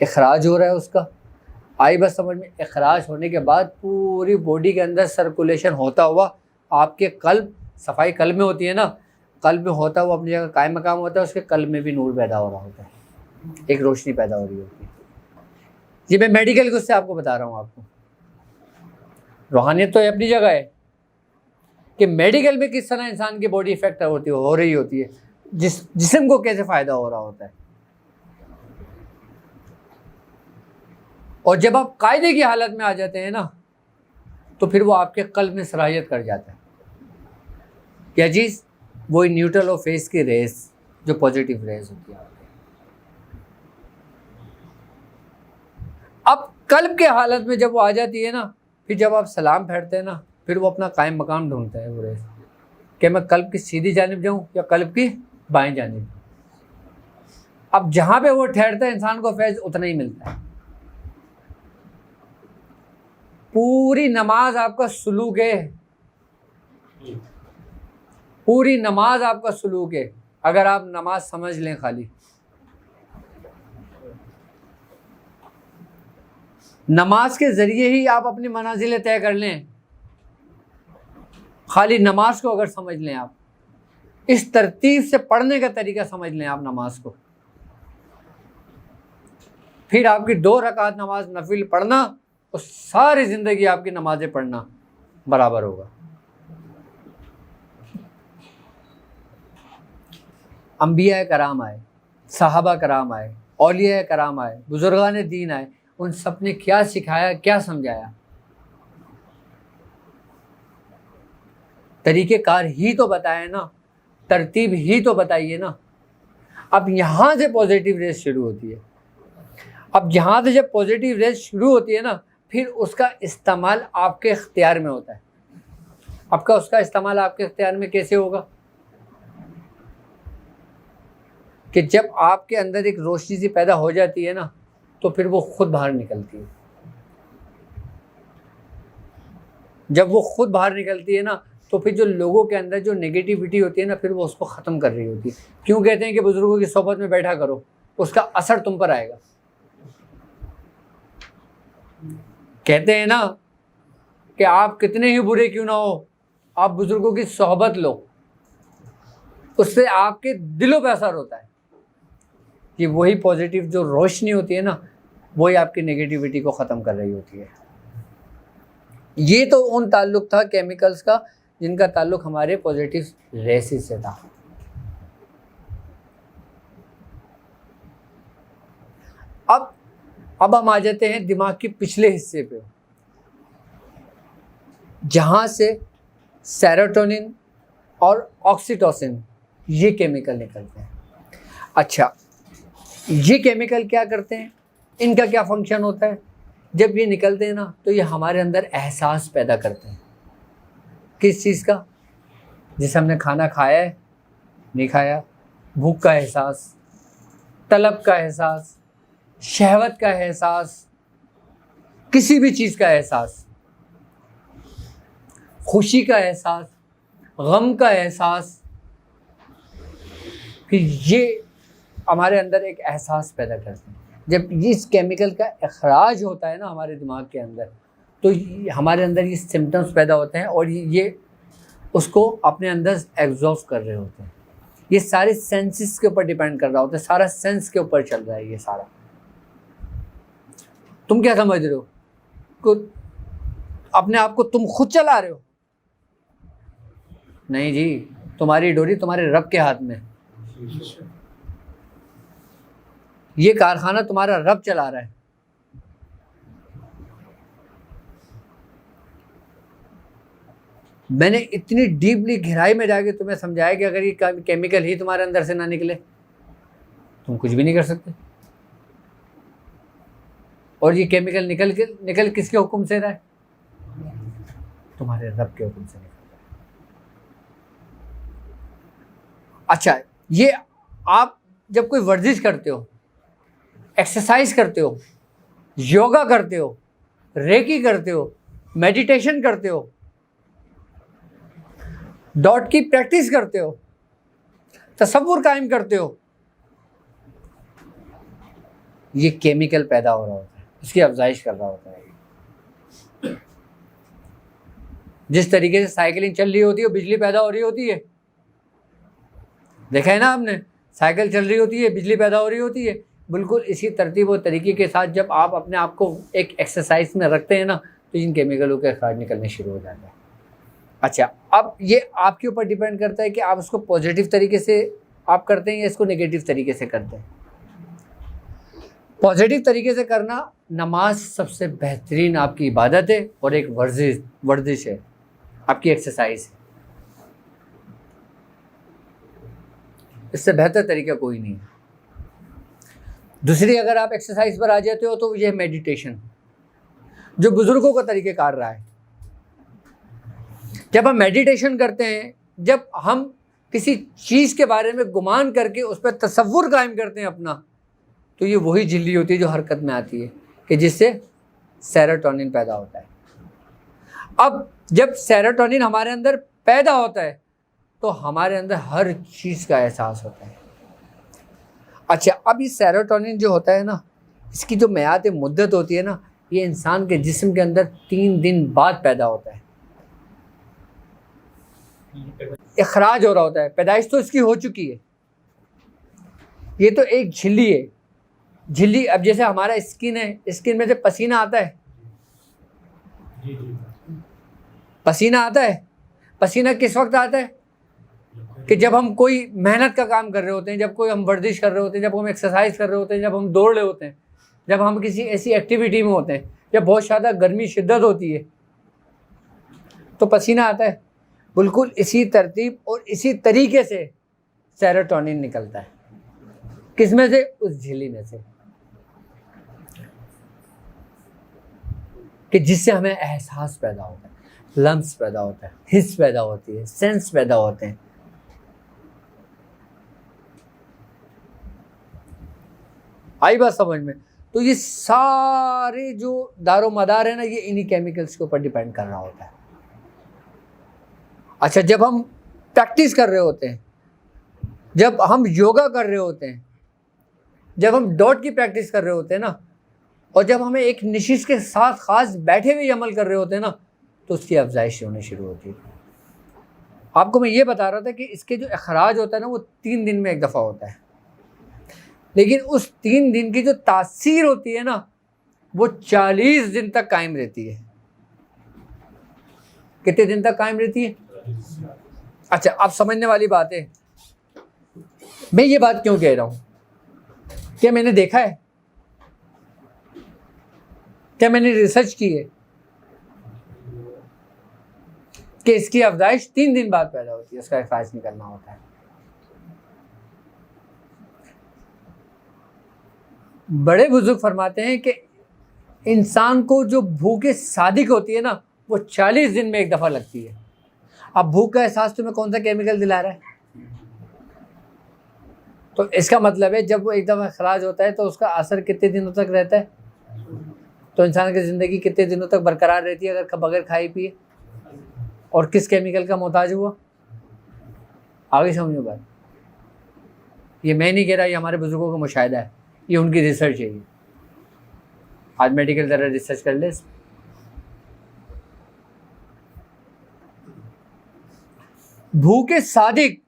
Speaker 2: इखराज हो रहा है उसका। आई बस समझ में, इखराज होने के बाद पूरी बॉडी के अंदर सर्कुलेशन होता हुआ, आपके कल्ब, सफाई कल्ब में होती है ना, कल्ब में होता हुआ अपनी जगह कायम मकाम होता है, उसके कल्ब में भी नूर पैदा हो रहा होता है, एक रोशनी पैदा हो रही होती है। ये मैं मेडिकल उससे आपको बता रहा हूँ। आपको रूहानियत तो अपनी जगह है कि मेडिकल में किस तरह इंसान की बॉडी इफेक्ट हो रही होती है, जिस्म को कैसे फ़ायदा हो रहा होता है। और जब आप कायदे की हालत में आ जाते हैं ना, तो फिर वो आपके कल्ब में सराहियत कर जाता है। क्या चीज़? वो न्यूट्रल और फेस की रेस, जो पॉजिटिव रेस होती है। अब कल्ब के हालत में जब वो आ जाती है ना, फिर जब आप सलाम फेरते हैं ना, फिर वो अपना कायम मकाम ढूंढता है वो रेस, कि मैं कल्ब की सीधी जानिब जाऊं या कल्ब की बाएं जानिब। अब जहां पे वो ठहरता है, इंसान को फैज़ उतना ही मिलता है। पूरी नमाज आपका सुलूक है, पूरी नमाज आपका सुलूक है, अगर आप नमाज समझ लें। खाली नमाज के ज़रिए ही आप अपनी मनाजिल तय कर लें। खाली नमाज को अगर समझ लें, आप इस तरतीब से पढ़ने का तरीका समझ लें आप नमाज को, फिर आपकी 2 रकात नमाज नफिल पढ़ना और सारी ज़िंदगी आपकी नमाज़ें पढ़ना बराबर होगा। अंबिया कराम आए, सहाबा कराम आए, औलिया कराम आए, बुजुर्गान दीन आए, उन सब ने क्या सिखाया, क्या समझाया? तरीक़ेकार ही तो बताए ना, तरतीब ही तो बताइए ना। अब यहाँ से पॉजिटिव रेस शुरू होती है। अब यहाँ से जब पॉजिटिव रेस शुरू होती है ना, फिर उसका इस्तेमाल आपके इख्तियार में होता है। आपका उसका इस्तेमाल आपके इख्तियार में कैसे होगा? कि जब आपके अंदर एक रोशनी सी पैदा हो जाती है ना, तो फिर वो खुद बाहर निकलती है। जब वो खुद बाहर निकलती है ना, तो फिर जो लोगों के अंदर जो नेगेटिविटी होती है ना, फिर वो उसको ख़त्म कर रही होती है। क्यों कहते हैं कि बुज़ुर्गों की सोहबत में बैठा करो, उसका असर तुम पर आएगा। कहते हैं ना कि आप कितने ही बुरे क्यों ना हो, आप बुज़ुर्गों की सोहबत लो, उससे आपके दिलों पे असर होता है कि वही पॉजिटिव जो रोशनी होती है ना, वही आपकी नेगेटिविटी को ख़त्म कर रही होती है। ये तो उन ताल्लुक था केमिकल्स का जिनका ताल्लुक हमारे पॉजिटिव रेसेस से था। अब हम आ जाते हैं दिमाग के पिछले हिस्से पे, जहाँ से सेरोटोनिन और ऑक्सीटोसिन ये केमिकल निकलते हैं। अच्छा, ये केमिकल क्या करते हैं, इनका क्या फंक्शन होता है? जब ये निकलते हैं ना तो ये हमारे अंदर एहसास पैदा करते हैं। किस चीज़ का? जैसे हमने खाना खाया है, नहीं खाया, भूख का एहसास, तलब का एहसास, शहवत का एहसास, किसी भी चीज़ का एहसास, खुशी का एहसास, गम का एहसास, कि ये हमारे अंदर एक एहसास पैदा करते हैं। जब इस केमिकल का अखराज होता है ना हमारे दिमाग के अंदर, तो हमारे अंदर ये सिम्टम्स पैदा होते हैं और ये उसको अपने अंदर एग्जॉस्ट कर रहे होते हैं। ये सारे सेंसेस के ऊपर डिपेंड कर रहा होता है, सारा सेंस के ऊपर चल रहा है ये सारा। तुम क्या समझ रहे हो? अपने आप को तुम खुद चला रहे हो? नहीं जी, तुम्हारी डोरी तुम्हारे रब के हाथ में। ये कारखाना तुम्हारा रब चला रहा है। मैंने इतनी डीपली गहराई में जाके तुम्हें समझाया कि अगर ये केमिकल ही तुम्हारे अंदर से ना निकले, तुम कुछ भी नहीं कर सकते। और ये केमिकल निकल किसके हुक्म से रहा है? तुम्हारे रब के हुक्म से निकल रहा है। अच्छा, ये आप जब कोई वर्जिश करते हो, एक्सरसाइज करते हो, योगा करते हो, रेकी करते हो, मेडिटेशन करते हो, डॉट की प्रैक्टिस करते हो, तसव्वुर कायम करते हो, ये केमिकल पैदा हो रहा होता है, इसकी अफजाइश कर रहा होता है। जिस तरीके से साइकिलिंग चल रही होती है, बिजली पैदा हो रही होती है। देखा है ना आपने, साइकिल चल रही होती है, बिजली पैदा हो रही होती है। बिल्कुल इसी तरतीब और तरीके के साथ जब आप अपने आप को एक एक्सरसाइज में रखते हैं ना, तो इन केमिकलों के अखराज निकलने शुरू हो जाते हैं। अच्छा, अब ये आपके ऊपर डिपेंड करता है कि आप उसको पॉजिटिव तरीके से आप करते हैं या इसको नेगेटिव तरीके से करते हैं। पॉजिटिव तरीके से करना, नमाज सबसे बेहतरीन आपकी इबादत है और एक वर्जिश है, आपकी एक्सरसाइज है। इससे बेहतर तरीका कोई नहीं है। दूसरी, अगर आप एक्सरसाइज पर आ जाते हो तो यह मेडिटेशन, जो बुजुर्गों का तरीक़ेकार रहा है। जब हम मेडिटेशन करते हैं, जब हम किसी चीज़ के बारे में गुमान करके उस पर तसव्वुर कायम करते हैं अपना, तो ये वही झिल्ली होती है जो हरकत में आती है कि जिससे सेरोटोनिन पैदा होता है। अब जब सेरोटोनिन हमारे अंदर पैदा होता है तो हमारे अंदर हर चीज़ का एहसास होता है। अच्छा, अब ये सेरोटोनिन जो होता है ना, इसकी जो मियाद मुद्दत होती है ना, ये इंसान के जिस्म के अंदर 3 दिन बाद पैदा होता है, इखराज हो रहा होता है। पैदाइश तो इसकी हो चुकी है, ये तो एक झिल्ली है। झिल्ली, अब जैसे हमारा स्किन है, स्किन में से पसीना आता है, पसीना आता है। पसीना किस वक्त आता है? कि जब हम कोई मेहनत का काम कर रहे होते हैं, जब कोई हम वर्जिश कर रहे होते हैं, जब हम एक्सरसाइज कर रहे होते हैं, जब हम दौड़ रहे होते हैं, जब हम किसी ऐसी एक्टिविटी में होते हैं, जब बहुत ज़्यादा गर्मी शिद्दत होती है, तो पसीना आता है। बिल्कुल इसी तरतीब और इसी तरीके से सेरोटोनिन निकलता है। किस में से? उस झिल्ली में से, कि जिससे हमें एहसास पैदा होता है, लम्स पैदा होता है, हिस्स पैदा होती है, सेंस पैदा होते हैं। आई बात समझ में? तो ये सारे जो दारो मदार है ना, ये इन्हीं केमिकल्स के ऊपर डिपेंड कर रहा होता है। अच्छा, जब हम प्रैक्टिस कर रहे होते हैं, जब हम योगा कर रहे होते हैं, जब हम डॉट की प्रैक्टिस कर रहे होते हैं ना, और जब हमें एक निशिश के साथ ख़ास बैठे हुए अमल कर रहे होते हैं ना, तो उसकी अफजाइश होनी शुरू होती है। आपको मैं ये बता रहा था कि इसके जो अखराज होता है ना वो 3 दिन में एक दफ़ा होता है, लेकिन उस 3 दिन की जो तासीर होती है ना वो 40 दिन तक कायम रहती है। कितने दिन तक कायम रहती है? अच्छा, आप समझने वाली बात है। मैं ये बात क्यों कह रहा हूं? क्या मैंने देखा है? क्या मैंने रिसर्च की है कि इसकी अफजाइश 3 दिन बाद पैदा होती है, इसका अखराज निकलना होता है। बड़े बुजुर्ग फरमाते हैं कि इंसान को जो भूख सादिक होती है ना वो 40 दिन में एक दफ़ा लगती है। अब भूख का एहसास तुम्हें कौन सा केमिकल दिला रहा है? तो इसका मतलब है जब वो एक दफ़ा खराज होता है तो उसका असर कितने दिनों तक रहता है? तो इंसान की ज़िंदगी कितने दिनों तक बरकरार रहती है अगर बगैर खाए पिए? और किस केमिकल का मोहताज हुआ? आगे समझो बात। ये मैं नहीं कह रहा, ये हमारे बुजुर्गों का मुशाहिदा है, ये उनकी रिसर्च है। ये आज मेडिकल ज़रा रिसर्च कर ले। भूखे सादिक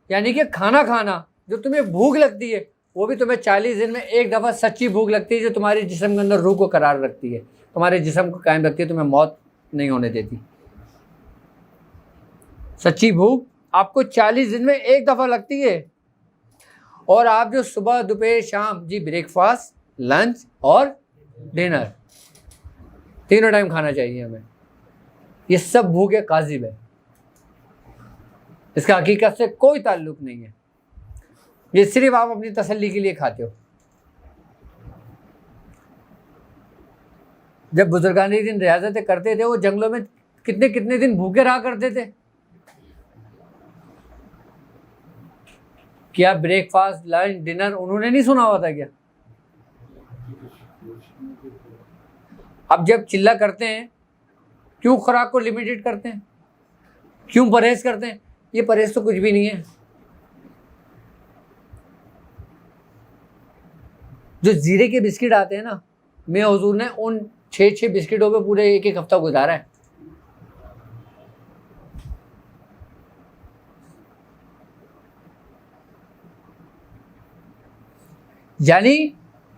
Speaker 2: यानी कि खाना खाना, जो तुम्हें भूख लगती है वो भी तुम्हें 40 दिन में एक दफ़ा सच्ची भूख लगती है, जो तुम्हारे जिस्म के अंदर रूह को करार रखती है, तुम्हारे जिस्म को कायम रखती है, तुम्हें मौत नहीं होने देती। सच्ची भूख आपको 40 दिन में एक दफ़ा लगती है। और आप जो सुबह दोपहर शाम जी ब्रेकफास्ट, लंच और डिनर तीनों टाइम खाना चाहिए हमें, ये सब भूख है काजिब है, इसका हकीकत से कोई ताल्लुक नहीं है। ये सिर्फ आप अपनी तसल्ली के लिए खाते हो। जब बुजुर्गानी दिन रियाजतें करते थे वो जंगलों में कितने कितने दिन भूखे रहा करते थे। क्या ब्रेकफास्ट, लंच, डिनर उन्होंने नहीं सुना हुआ था क्या? अब जब चिल्ला करते हैं क्यों खुराक को लिमिटेड करते हैं, क्यों परहेज करते हैं? ये परहेज तो कुछ भी नहीं है। जो जीरे के बिस्किट आते हैं ना, मैं हुजूर ने उन 6 बिस्किटों पे पूरे एक हफ्ता गुजारा है। यानी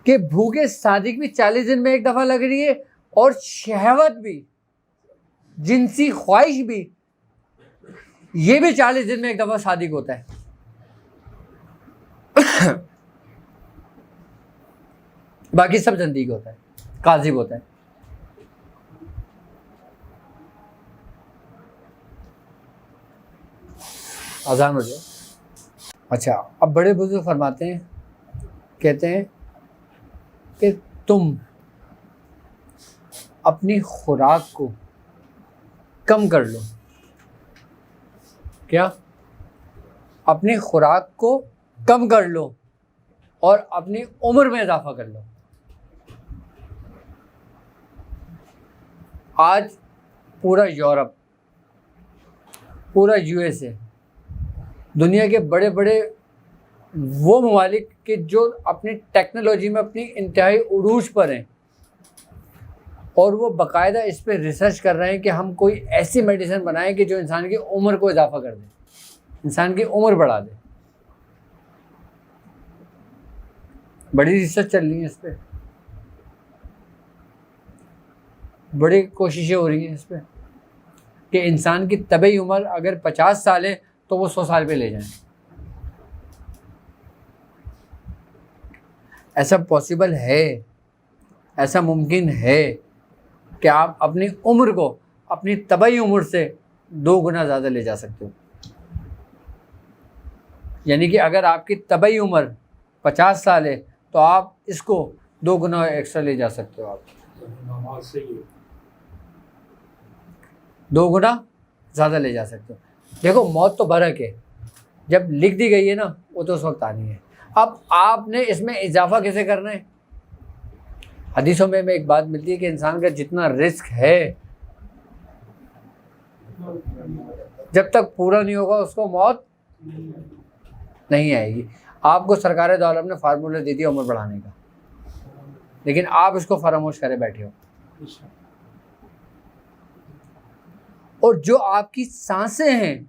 Speaker 2: कि भूखे सादिक भी 40 दिन में एक दफा लग रही है, और शहवत भी, जिनसी ख्वाहिश भी, ये भी 40 दिन में एक दफा सादिक होता है। बाकी सब जंदीक होता है, काजिब होता है। आजान हो जाए। अच्छा, अब बड़े बुजुर्ग फरमाते हैं, कहते हैं कि तुम अपनी खुराक को कम कर लो। क्या? अपनी खुराक को कम कर लो और अपनी उम्र में इजाफा कर लो। आज पूरा यूरोप, पूरा यूएसए, दुनिया के बड़े बड़े वो ममालिक के जो अपनी टेक्नोलॉजी में अपनी इंतहाई उरूज पर हैं, और वो बाकायदा इस पर रिसर्च कर रहे हैं कि हम कोई ऐसी मेडिसिन बनाएं कि जो इंसान की उम्र को इजाफा कर दे, इंसान की उम्र बढ़ा दे। बड़ी रिसर्च चल रही है इस पर, बड़ी कोशिशें हो रही हैं इस पर कि इंसान की तबई उम्र अगर 50 साल है तो वो 100 साल पे ले जाएं। ऐसा पॉसिबल है, ऐसा मुमकिन है कि आप अपनी उम्र को अपनी तबई उम्र से 2 गुना ज़्यादा ले जा सकते हो। यानी कि अगर आपकी तबई उम्र 50 साल है तो आप इसको 2 गुना एक्स्ट्रा ले जा सकते हो। आप 2 गुना ज़्यादा ले जा सकते हो। देखो, मौत तो बरक है, जब लिख दी गई है ना वो तो उस वक्त आनी है। अब आपने इसमें इजाफा कैसे करना है? हदीसों में एक बात मिलती है कि इंसान का जितना रिस्क है, जब तक पूरा नहीं होगा उसको मौत नहीं आएगी। आपको सरकार दो आलम ने फार्मूला दे दिया उम्र बढ़ाने का, लेकिन आप इसको फरामोश करे बैठे हो। और जो आपकी सांसें हैं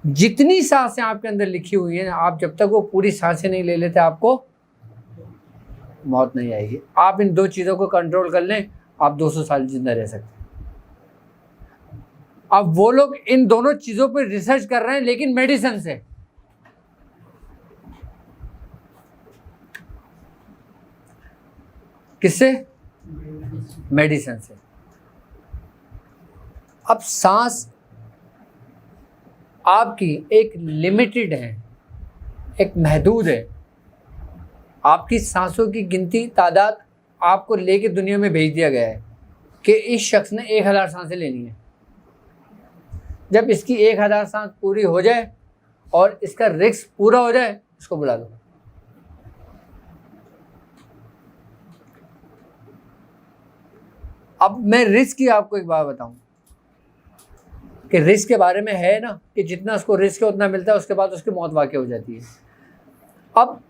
Speaker 2: जितनी सांसें आपके अंदर लिखी हुई हैं, आप जब तक वो पूरी सांसें नहीं ले लेते आपको मौत नहीं आएगी। आप इन 2 चीज़ों को कंट्रोल कर लें, आप 200 साल जिंदा रह सकते हैं। अब वो लोग इन दोनों चीज़ों पर रिसर्च कर रहे हैं, लेकिन मेडिसिन से। किससे? मेडिसिन से। अब सांस आपकी एक लिमिटेड है, एक महदूद है। आपकी सांसों की गिनती, तादाद आपको लेके दुनिया में भेज दिया गया है कि इस शख्स ने 1000 सांसें लेनी है। जब इसकी 1000 सांस पूरी हो जाए और इसका रिस्क पूरा हो जाए, इसको बुला लो। अब मैं रिस्क की आपको एक बात बताऊं कि रिस्क के बारे में है ना कि जितना उसको रिस्क है उतना मिलता है, उसके बाद उसकी मौत वाक़ई हो जाती है। अब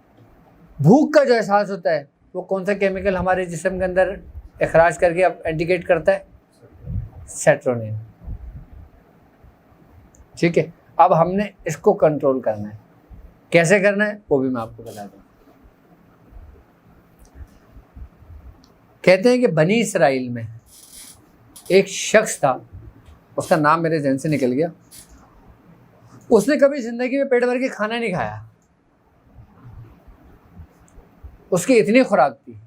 Speaker 2: भूख का जो एहसास होता है, वो कौन सा केमिकल हमारे जिस्म के अंदर इखराज करके अब इंडिकेट करता है? सेरोटोनिन। ठीक है, अब हमने इसको कंट्रोल करना है। कैसे करना है वो भी मैं आपको बता दूँ। कहते हैं कि बनी इसराइल में एक शख्स था, उसका नाम मेरे ज़हन से निकल गया। उसने कभी ज़िंदगी में पेट भर के खाना नहीं खाया। उसकी इतनी खुराक थी,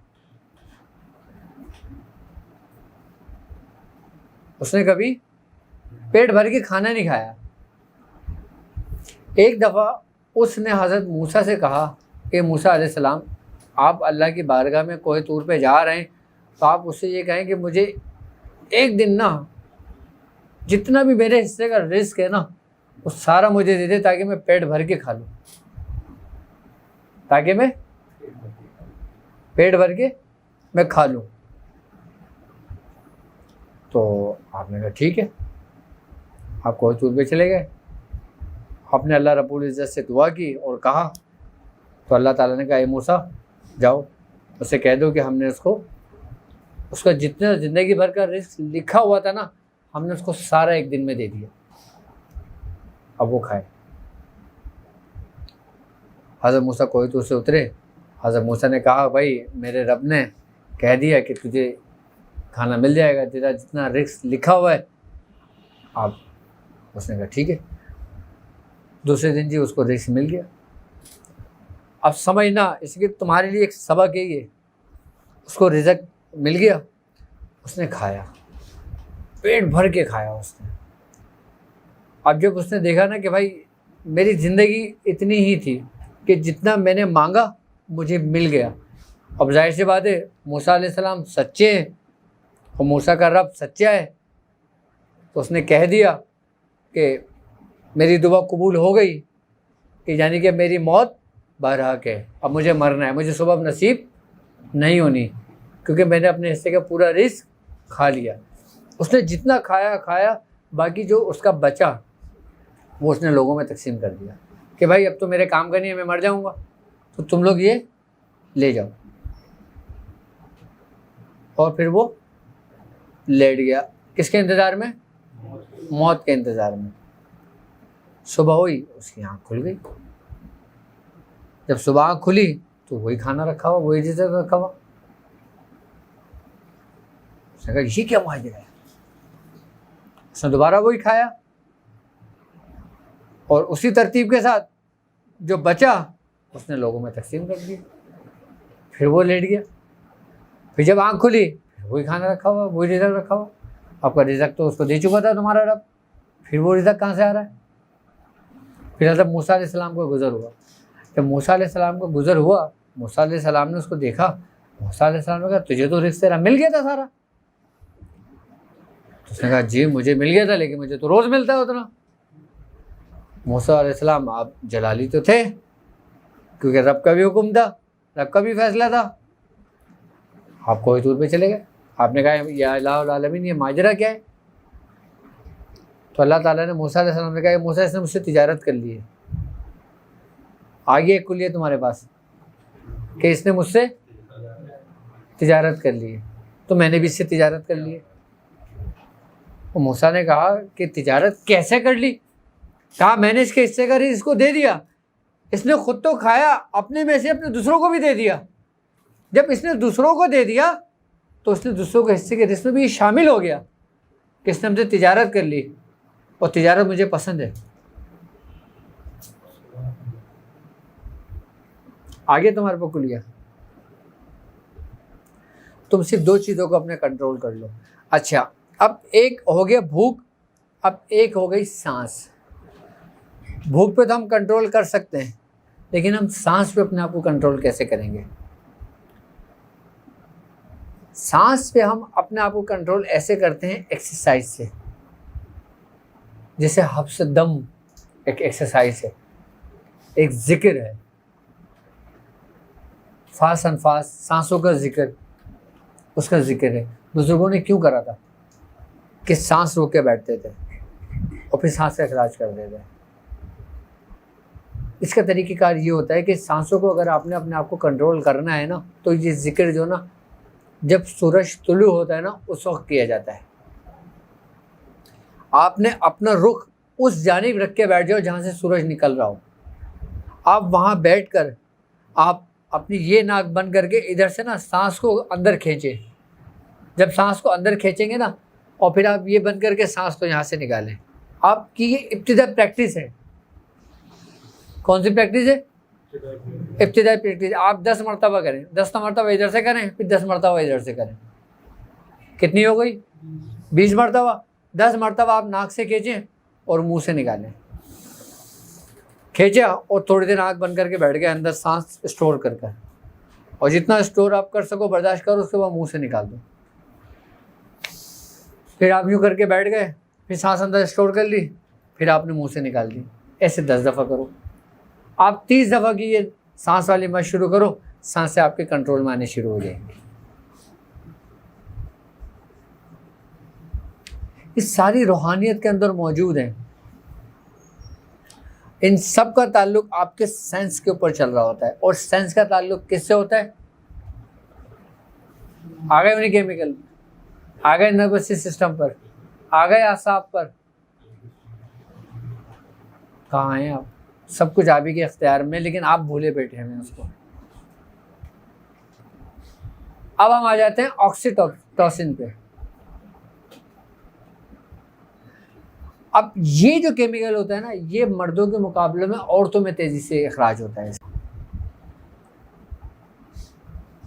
Speaker 2: उसने कभी पेट भर के खाना नहीं खाया। एक दफ़ा उसने हज़रत मूसा से कहा कि मूसा अलैहिस्सलाम, आप अल्लाह की बारगाह में कोई तूर पे जा रहे हैं, तो आप उससे ये कहें कि मुझे एक दिन ना जितना भी मेरे हिस्से का रिस्क है ना, वो सारा मुझे दे दे, ताकि मैं पेट भर के खा लूँ, ताकि मैं पेट भर के मैं खा लूँ। तो आपने कहा ठीक है। आप कोई तूर पे चले गए, आपने अल्लाह रब्बुल इज़्ज़त से दुआ की और कहा, तो अल्लाह ताला ने कहा, ए मूसा जाओ, उसे कह दो कि हमने उसका जितना ज़िंदगी भर का रिस्क लिखा हुआ था ना, हमने उसको सारा एक दिन में दे दिया, अब वो खाए। हज़रत मूसा कोई तूर से उतरे। हज़रत मूसा ने कहा, भाई मेरे रब ने कह दिया कि तुझे खाना मिल जाएगा, तेरा जितना रिस्क लिखा हुआ है। आप उसने कहा ठीक है। दूसरे दिन जी उसको रिस्क मिल गया। अब समझना, इसलिए तुम्हारे लिए एक सबक है ये। उसको रिज़्क मिल गया, उसने खाया, पेट भर के खाया उसने। अब जब उसने देखा ना कि भाई मेरी ज़िंदगी इतनी ही थी कि जितना मैंने मांगा मुझे मिल गया। अब जाहिर सी बात है, मूसा अलैहिस्सलाम सच्चे हैं और मूसा का रब सच्चा है, तो उसने कह दिया कि मेरी दुआ कबूल हो गई, कि यानी कि मेरी मौत बरहक है, अब मुझे मरना है, मुझे सुबह नसीब नहीं होनी, क्योंकि मैंने अपने हिस्से का पूरा रिस्क खा लिया। उसने जितना खाया, बाकी जो उसका बचा वो उसने लोगों में तकसीम कर दिया कि भाई अब तो मेरे काम का नहीं है, मैं मर जाऊंगा, तो तुम लोग ये ले जाओ। और फिर वो लेट गया, किसके इंतज़ार में? मौत के इंतज़ार में। सुबह हुई, उसकी आँख खुल गई। जब सुबह आँख खुली तो वही खाना रखा हुआ, वही रिज़्क रखा हुआ। उसने कहा ये क्या माजरा है? उसने दोबारा वही खाया और उसी तरतीब के साथ जो बचा उसने लोगों में तकसीम कर दिया। फिर वो लेट गया। फिर जब आँख खुली, फिर वही खाना रखा हुआ, वही रिज़्क रखा हुआ। आपका रिज़्क तो उसको दे चुका था तुम्हारा रब, फिर वो रिज़्क कहाँ से आ रहा है? फिर हज़रत मूसा अलैहिस्सलाम को गुज़र हुआ। जब मूसा अलैहिस्सलाम को गुज़र हुआ, मूसा अलैहिस्सलाम ने उसको देखा। मूसा अलैहिस्सलाम ने कहा, तुझे तो रिज़्क तेरा मिल गया था सारा। उसने कहा जी मुझे मिल गया था, लेकिन मुझे तो रोज़ मिलता है उतना। मूसा अलैहिस्सलाम आप जलाली तो थे, क्योंकि रब का भी हुक्म था, रब का भी फैसला था। आप कोई तूर पे चले गए, आपने कहा या इलाहुल आलमीन ये माजरा क्या है? तो अल्लाह ताला ने मूसा अलैहिस्सलाम ने कहा, मूसा इसने मुझसे तिजारत कर ली है। आगे एक कुल है तुम्हारे पास कि इसने मुझसे तिजारत कर ली है, तो मैंने भी इससे तिजारत कर ली है। तो मूसा ने कहा कि तिजारत कैसे कर ली? कहा मैंने इसके हिस्से का रिस्क इसको दे दिया, इसने खुद तो खाया, अपने में से अपने दूसरों को भी दे दिया। जब इसने दूसरों को दे दिया तो उसने दूसरों के हिस्से के रिस्क में भी शामिल हो गया कि इसने हमसे तिजारत कर ली और तिजारत मुझे पसंद है। आगे तुम्हारे पर खुलिया, तुम सिर्फ 2 चीज़ों को अपने कंट्रोल कर लो। अच्छा, अब एक हो गया भूख, अब एक हो गई सांस। भूख पे तो हम कंट्रोल कर सकते हैं, लेकिन हम सांस पे अपने आप को कंट्रोल कैसे करेंगे? सांस पे हम अपने आप को कंट्रोल ऐसे करते हैं एक्सरसाइज से। जैसे हफ्स दम एक एक्सरसाइज है, एक जिक्र है, फास अनफास सांसों का जिक्र, उसका जिक्र है। बुजुर्गों ने क्यों करा था कि सांस रोक के बैठते थे और फिर सांस का इखराज कर देते थे। इसका तरीक़ेकार ये होता है कि सांसों को अगर आपने अपने आप को कंट्रोल करना है ना, तो ये जिक्र जो ना जब सूरज तुलू होता है ना उस वक्त किया जाता है। आपने अपना रुख उस जानिब रख के बैठ जाओ जहाँ से सूरज निकल रहा हो। आप वहाँ बैठकर आप अपनी ये नाक बंद करके इधर से ना सांस को अंदर खींचें। जब सांस को अंदर खींचेंगे ना और फिर आप ये बंद करके सांस को यहाँ से निकालें। आपकी ये इब्तिदाई प्रैक्टिस है। कौन सी प्रैक्टिस है? इब्तिदाई प्रैक्टिस। आप 10 मरतबा करें, 10 मरतबा इधर से करें, फिर 10 मरतबा इधर से करें। कितनी हो गई? 20 मरतबा। 10 मरतबा आप नाक से खींचें और मुंह से निकालें। खींचा और थोड़ी देर आँख बंद करके बैठ गए, अंदर सांस स्टोर कर कर, और जितना स्टोर आप कर सको बर्दाश्त करो, उसके बाद मुंह से निकाल दो। फिर आप यूँ करके बैठ गए, फिर सांस अंदर स्टोर कर ली, फिर आपने मुंह से निकाल दी। ऐसे 10 दफ़ा करो। आप 30 दफ़ा की ये सांस वाली मत शुरू करो, सांसें आपके कंट्रोल में आने शुरू हो जाएंगी। इस सारी रूहानियत के अंदर मौजूद है। इन सब का ताल्लुक आपके सेंस के ऊपर चल रहा होता है, और सेंस का ताल्लुक किससे होता है? आ गए उन्हीं केमिकल, आ गए नर्वस सिस्टम पर, आ गए आसाब पर। कहाँ हैं आप? सब कुछ आप ही के इख्तियार में, लेकिन आप भूले बैठे हैं उसको। अब हम आ जाते हैं ऑक्सीटोसिन पे। अब ये जो केमिकल होता है ना, ये मर्दों के मुकाबले में औरतों में तेज़ी से इखराज होता है।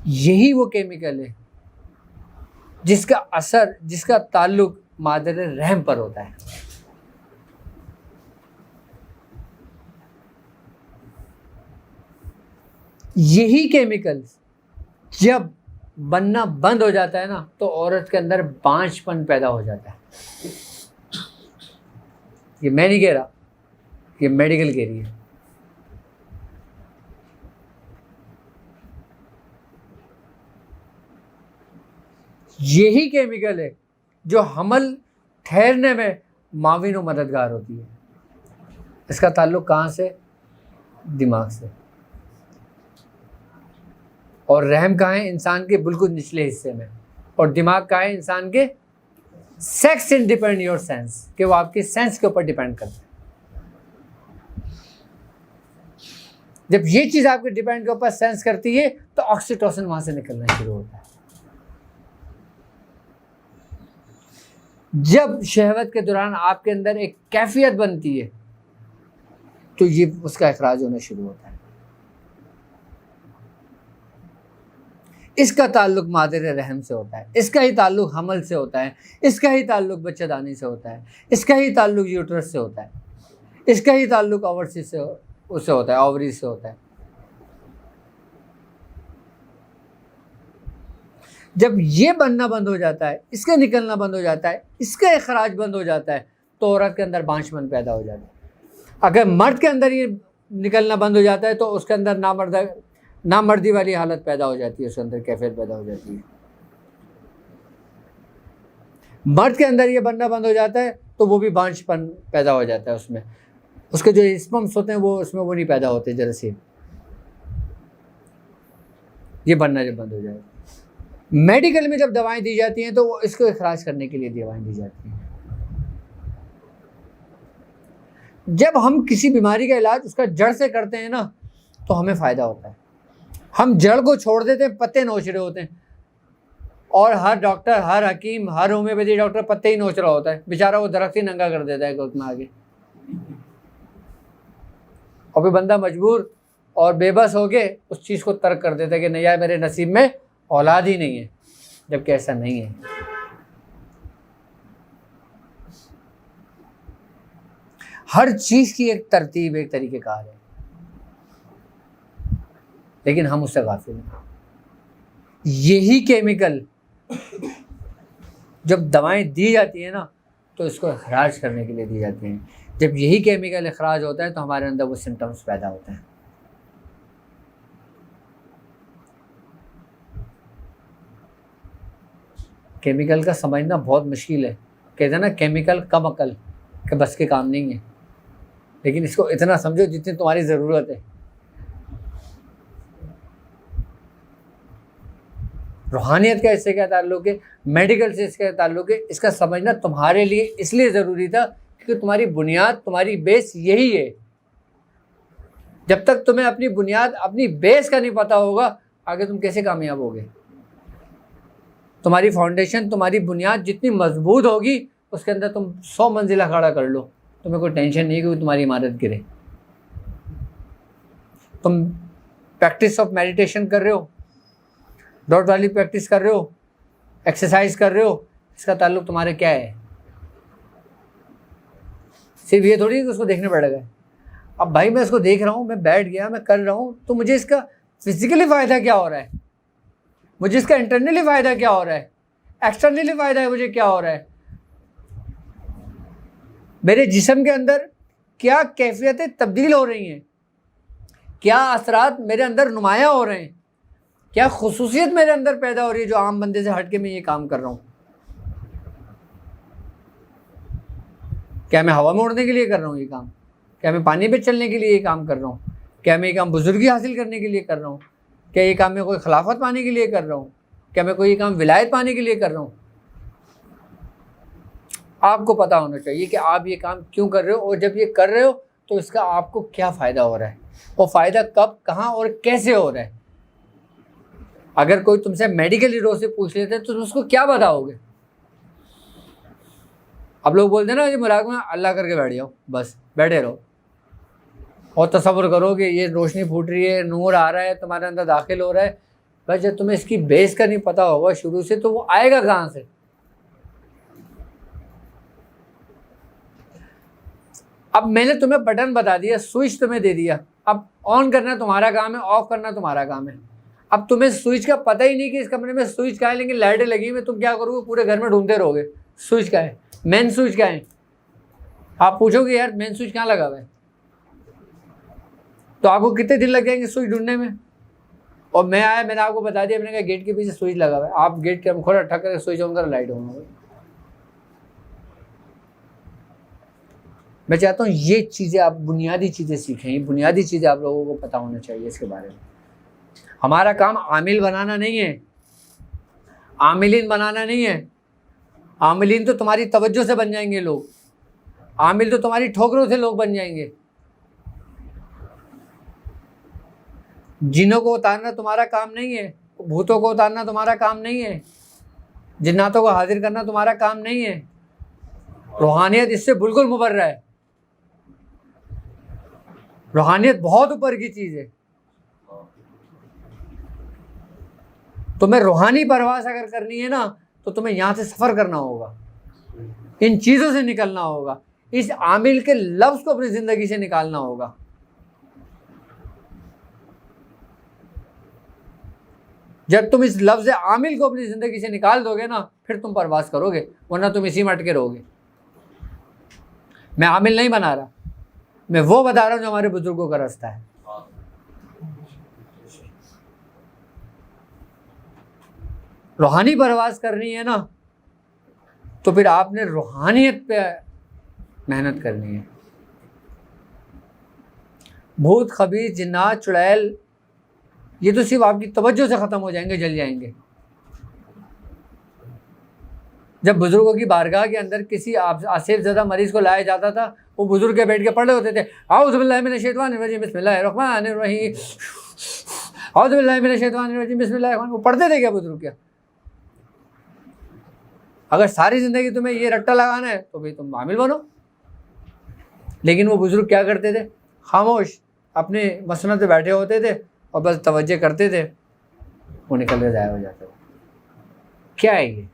Speaker 2: यही वो केमिकल है जिसका असर, जिसका ताल्लुक मादर रहम पर होता है। यही केमिकल जब बनना बंद हो जाता है ना, तो औरत के अंदर बांझपन पैदा हो जाता है। ये मैं नहीं कह रहा, ये मेडिकल कह रही है। यही केमिकल है जो हमल ठहरने में माविन और मददगार होती है। इसका ताल्लुक कहाँ से? दिमाग से। और रहम कहाँ है? इंसान के बिल्कुल निचले हिस्से में। और दिमाग कहाँ है? इंसान के sex in depend your sense, कि वो आपके सेंस के ऊपर डिपेंड करता है। जब ये चीज़ आपके डिपेंड के ऊपर सेंस करती है, तो ऑक्सीटोसिन वहाँ से निकलना शुरू होता है। जब शहवत के दौरान आपके अंदर एक कैफियत बनती है, तो ये उसका इखराज होना शुरू होता है। इसका ताल्लुक मादर रहम से होता है, इसका ही ताल्लुक हमल से होता है, इसका ही ताल्लुक बच्चेदानी से होता है, इसका ही ताल्लुक यूट्रस से होता है, इसका ही ताल्लुक ओवरी से उससे होता है, ओवरी से होता है। जब ये बनना बंद हो जाता है, इसका निकलना बंद हो जाता है, इसका इखराज बंद हो जाता है, तो औरत के अंदर बांझपन पैदा हो जाता है। अगर मर्द के अंदर ये निकलना बंद हो जाता है, तो उसके अंदर नामर्दी वाली हालत पैदा हो जाती है, उसके अंदर कैफियत पैदा हो जाती है। मर्द के अंदर ये बनना बंद हो जाता है, तो वो भी बांझपन पैदा हो जाता है उसमें। उसके जो स्पर्म्स होते हैं वो उसमें वो नहीं पैदा होते जरासीम। ये बनना जब बंद हो जाए, मेडिकल में जब दवाएं दी जाती हैं, तो वो इसको इखराज करने के लिए दवाएं दी जाती हैं। जब हम किसी बीमारी का इलाज उसका जड़ से करते हैं ना तो हमें फ़ायदा होता है। हम जड़ को छोड़ देते हैं, पत्ते नोच रहे होते हैं। और हर डॉक्टर, हर हकीम, हर होम्योपैथी डॉक्टर पत्ते ही नोच रहा होता है, बेचारा वो दरख्त ही नंगा कर देता है वक्त में आगे। और फिर बंदा मजबूर और बेबस हो के उस चीज़ को तर्क कर देता है कि नहीं यार मेरे नसीब में औलाद ही नहीं है, जबकि ऐसा नहीं है। हर चीज़ की एक तरतीब, एक तरीक़ेकार है, लेकिन हम उससे गाफिल हैं। यही केमिकल जब दवाएं दी जाती हैं ना तो इसको अखराज करने के लिए दी जाती हैं। जब यही केमिकल अखराज होता है तो हमारे अंदर वो सिम्टम्स पैदा होते हैं। केमिकल का समझना बहुत मुश्किल है। कहते हैं ना केमिकल कम अकल के बस के काम नहीं है, लेकिन इसको इतना समझो जितनी तुम्हारी ज़रूरत है। रूहानियत का इससे क्या ताल्लुक़ है, मेडिकल से इसका ताल्लुक़ है, इसका समझना तुम्हारे लिए इसलिए ज़रूरी था क्योंकि तुम्हारी बुनियाद, तुम्हारी बेस यही है। जब तक तुम्हें अपनी बुनियाद, अपनी बेस का नहीं पता होगा, आगे तुम कैसे कामयाब होगे। तुम्हारी फाउंडेशन, तुम्हारी बुनियाद जितनी मजबूत होगी उसके अंदर तुम 100 मंजिला खड़ा कर लो, तुम्हें कोई टेंशन नहीं कि तुम्हारी इमारत गिरे। तुम प्रैक्टिस ऑफ मेडिटेशन कर रहे हो, डॉट वाली प्रैक्टिस कर रहे हो, एक्सरसाइज कर रहे हो, इसका ताल्लुक तुम्हारे क्या है। सिर्फ ये थोड़ी कि उसको देखने पड़ेगा। अब भाई मैं इसको देख रहा हूँ, मैं बैठ गया, मैं कर रहा हूँ, तो मुझे इसका फिजिकली फ़ायदा क्या हो रहा है, मुझे इसका इंटरनली फ़ायदा क्या हो रहा है, एक्सटर्नली फ़ायदा है मुझे क्या हो रहा है, मेरे जिस्म के अंदर क्या कैफियतें तब्दील हो रही हैं, क्या असरात मेरे अंदर नुमायाँ हो रहे हैं, क्या खुसूसियत मेरे अंदर पैदा हो रही है जो आम बंदे से हट के मैं ये काम कर रहा हूँ। क्या मैं हवा में उड़ने के लिए कर रहा हूँ ये काम, क्या मैं पानी पे चलने के लिए ये काम कर रहा हूँ, क्या मैं ये काम बुजुर्गी हासिल करने के लिए कर रहा हूँ, क्या ये काम मैं कोई खिलाफत पाने के लिए कर रहा हूँ, क्या मैं कोई ये काम विलायत पाने के लिए कर रहा हूँ। आपको पता होना चाहिए कि आप ये काम क्यों कर रहे हो, और जब ये कर रहे हो तो इसका आपको क्या फ़ायदा हो रहा है, और फ़ायदा कब, कहाँ और कैसे हो रहा है। अगर कोई तुमसे मेडिकल हीरो से पूछ लेते तो तुम उसको क्या बताओगे। अब लोग बोलते हैं ना, ये मुराद में अल्लाह करके बैठ जाओ, बस बैठे रहो और तसव्वुर करो कि ये रोशनी फूट रही है, नूर आ रहा है, तुम्हारे अंदर दाखिल हो रहा है। बस जब तुम्हें इसकी बेस का नहीं पता होगा शुरू से, तो वो आएगा कहाँ से। अब मैंने तुम्हें बटन बता दिया, स्विच तुम्हें दे दिया, अब ऑन करना तुम्हारा काम है, ऑफ करना तुम्हारा काम है। अब तुम्हें स्विच का पता ही नहीं कि इस कमरे में स्विच का है, लेकिन लाइटें लगी हुई, तुम क्या करोगे, पूरे घर में ढूंढते रहोगे स्विच का है, मेन स्विच का है। आप पूछोगे यार मेन स्विच कहाँ लगा हुआ है, तो आपको कितने दिन लग जाएंगे स्विच ढूंढने में। और मैं आया, मैंने आपको बता दिया, मैंने कहा गेट के पीछे स्विच लगा हुआ है, आप गेट के हम खोला, ठक करके स्विच ऑन कर, लाइट ऑन हो गई। मैं चाहता हूँ ये चीज़ें आप बुनियादी चीज़ें सीखें, ये बुनियादी चीज़ें आप लोगों को पता होना चाहिए इसके बारे में। हमारा काम आमिल बनाना नहीं है, आमिलीन बनाना नहीं है। आमिलीन तो तुम्हारी तवज्जो से बन जाएंगे लोग, आमिल तो तुम्हारी ठोकरों से लोग बन जाएंगे। जिन्नों को उतारना तुम्हारा काम नहीं है, भूतों को उतारना तुम्हारा काम नहीं है, जिन्नातों को हाजिर करना तुम्हारा काम नहीं है। रूहानियत इससे बिल्कुल मुबर्रा है। रूहानियत बहुत ऊपर की चीज़ है। तुम्हें रूहानी परवास अगर करनी है ना, तो तुम्हें यहाँ से सफ़र करना होगा, इन चीज़ों से निकलना होगा, इस आमिल के लफ्ज़ को अपनी ज़िंदगी से निकालना होगा। जब तुम इस लफ्ज़ आमिल को अपनी ज़िंदगी से निकाल दोगे ना, फिर तुम परवास करोगे, वरना तुम इसी में अटके रहोगे। मैं आमिल नहीं बना रहा, मैं वो बता रहा हूँ जो हमारे बुजुर्गों का रास्ता है। रूहानी परवास करनी है ना, तो फिर आपने रूहानियत पे मेहनत करनी है। भूत, खबीस, जिन्नात, चुड़ैल, ये तो सिर्फ आपकी तवज्जो से ख़त्म हो जाएंगे, जल जाएंगे। जब बुजुर्गों की बारगाह के अंदर किसी आसिफ ज़दा मरीज को लाया जाता था, वो बुजुर्ग के बैठ के पढ़ रहे होते थे, आऊज़ु बिल्लाहि मिनश शैतानिर रजीम बिस्मिल्लाहिर्रहमानिर रहीम, आऊज़ु बिल्लाहि मिनश शैतानिर रजीम बिस्मिल्लाहिर रहमानिर रहीम। वो पढ़ते थे क्या बुजुर्ग? क्या अगर सारी ज़िंदगी तुम्हें ये रट्टा लगाना है तो भाई तुम आमिल बनो। लेकिन वो बुजुर्ग क्या करते थे? खामोश अपने मसनद पे बैठे होते थे और बस तवज्जो करते थे, वो निकल के ज़ाया हो जाते थे। क्या है ये?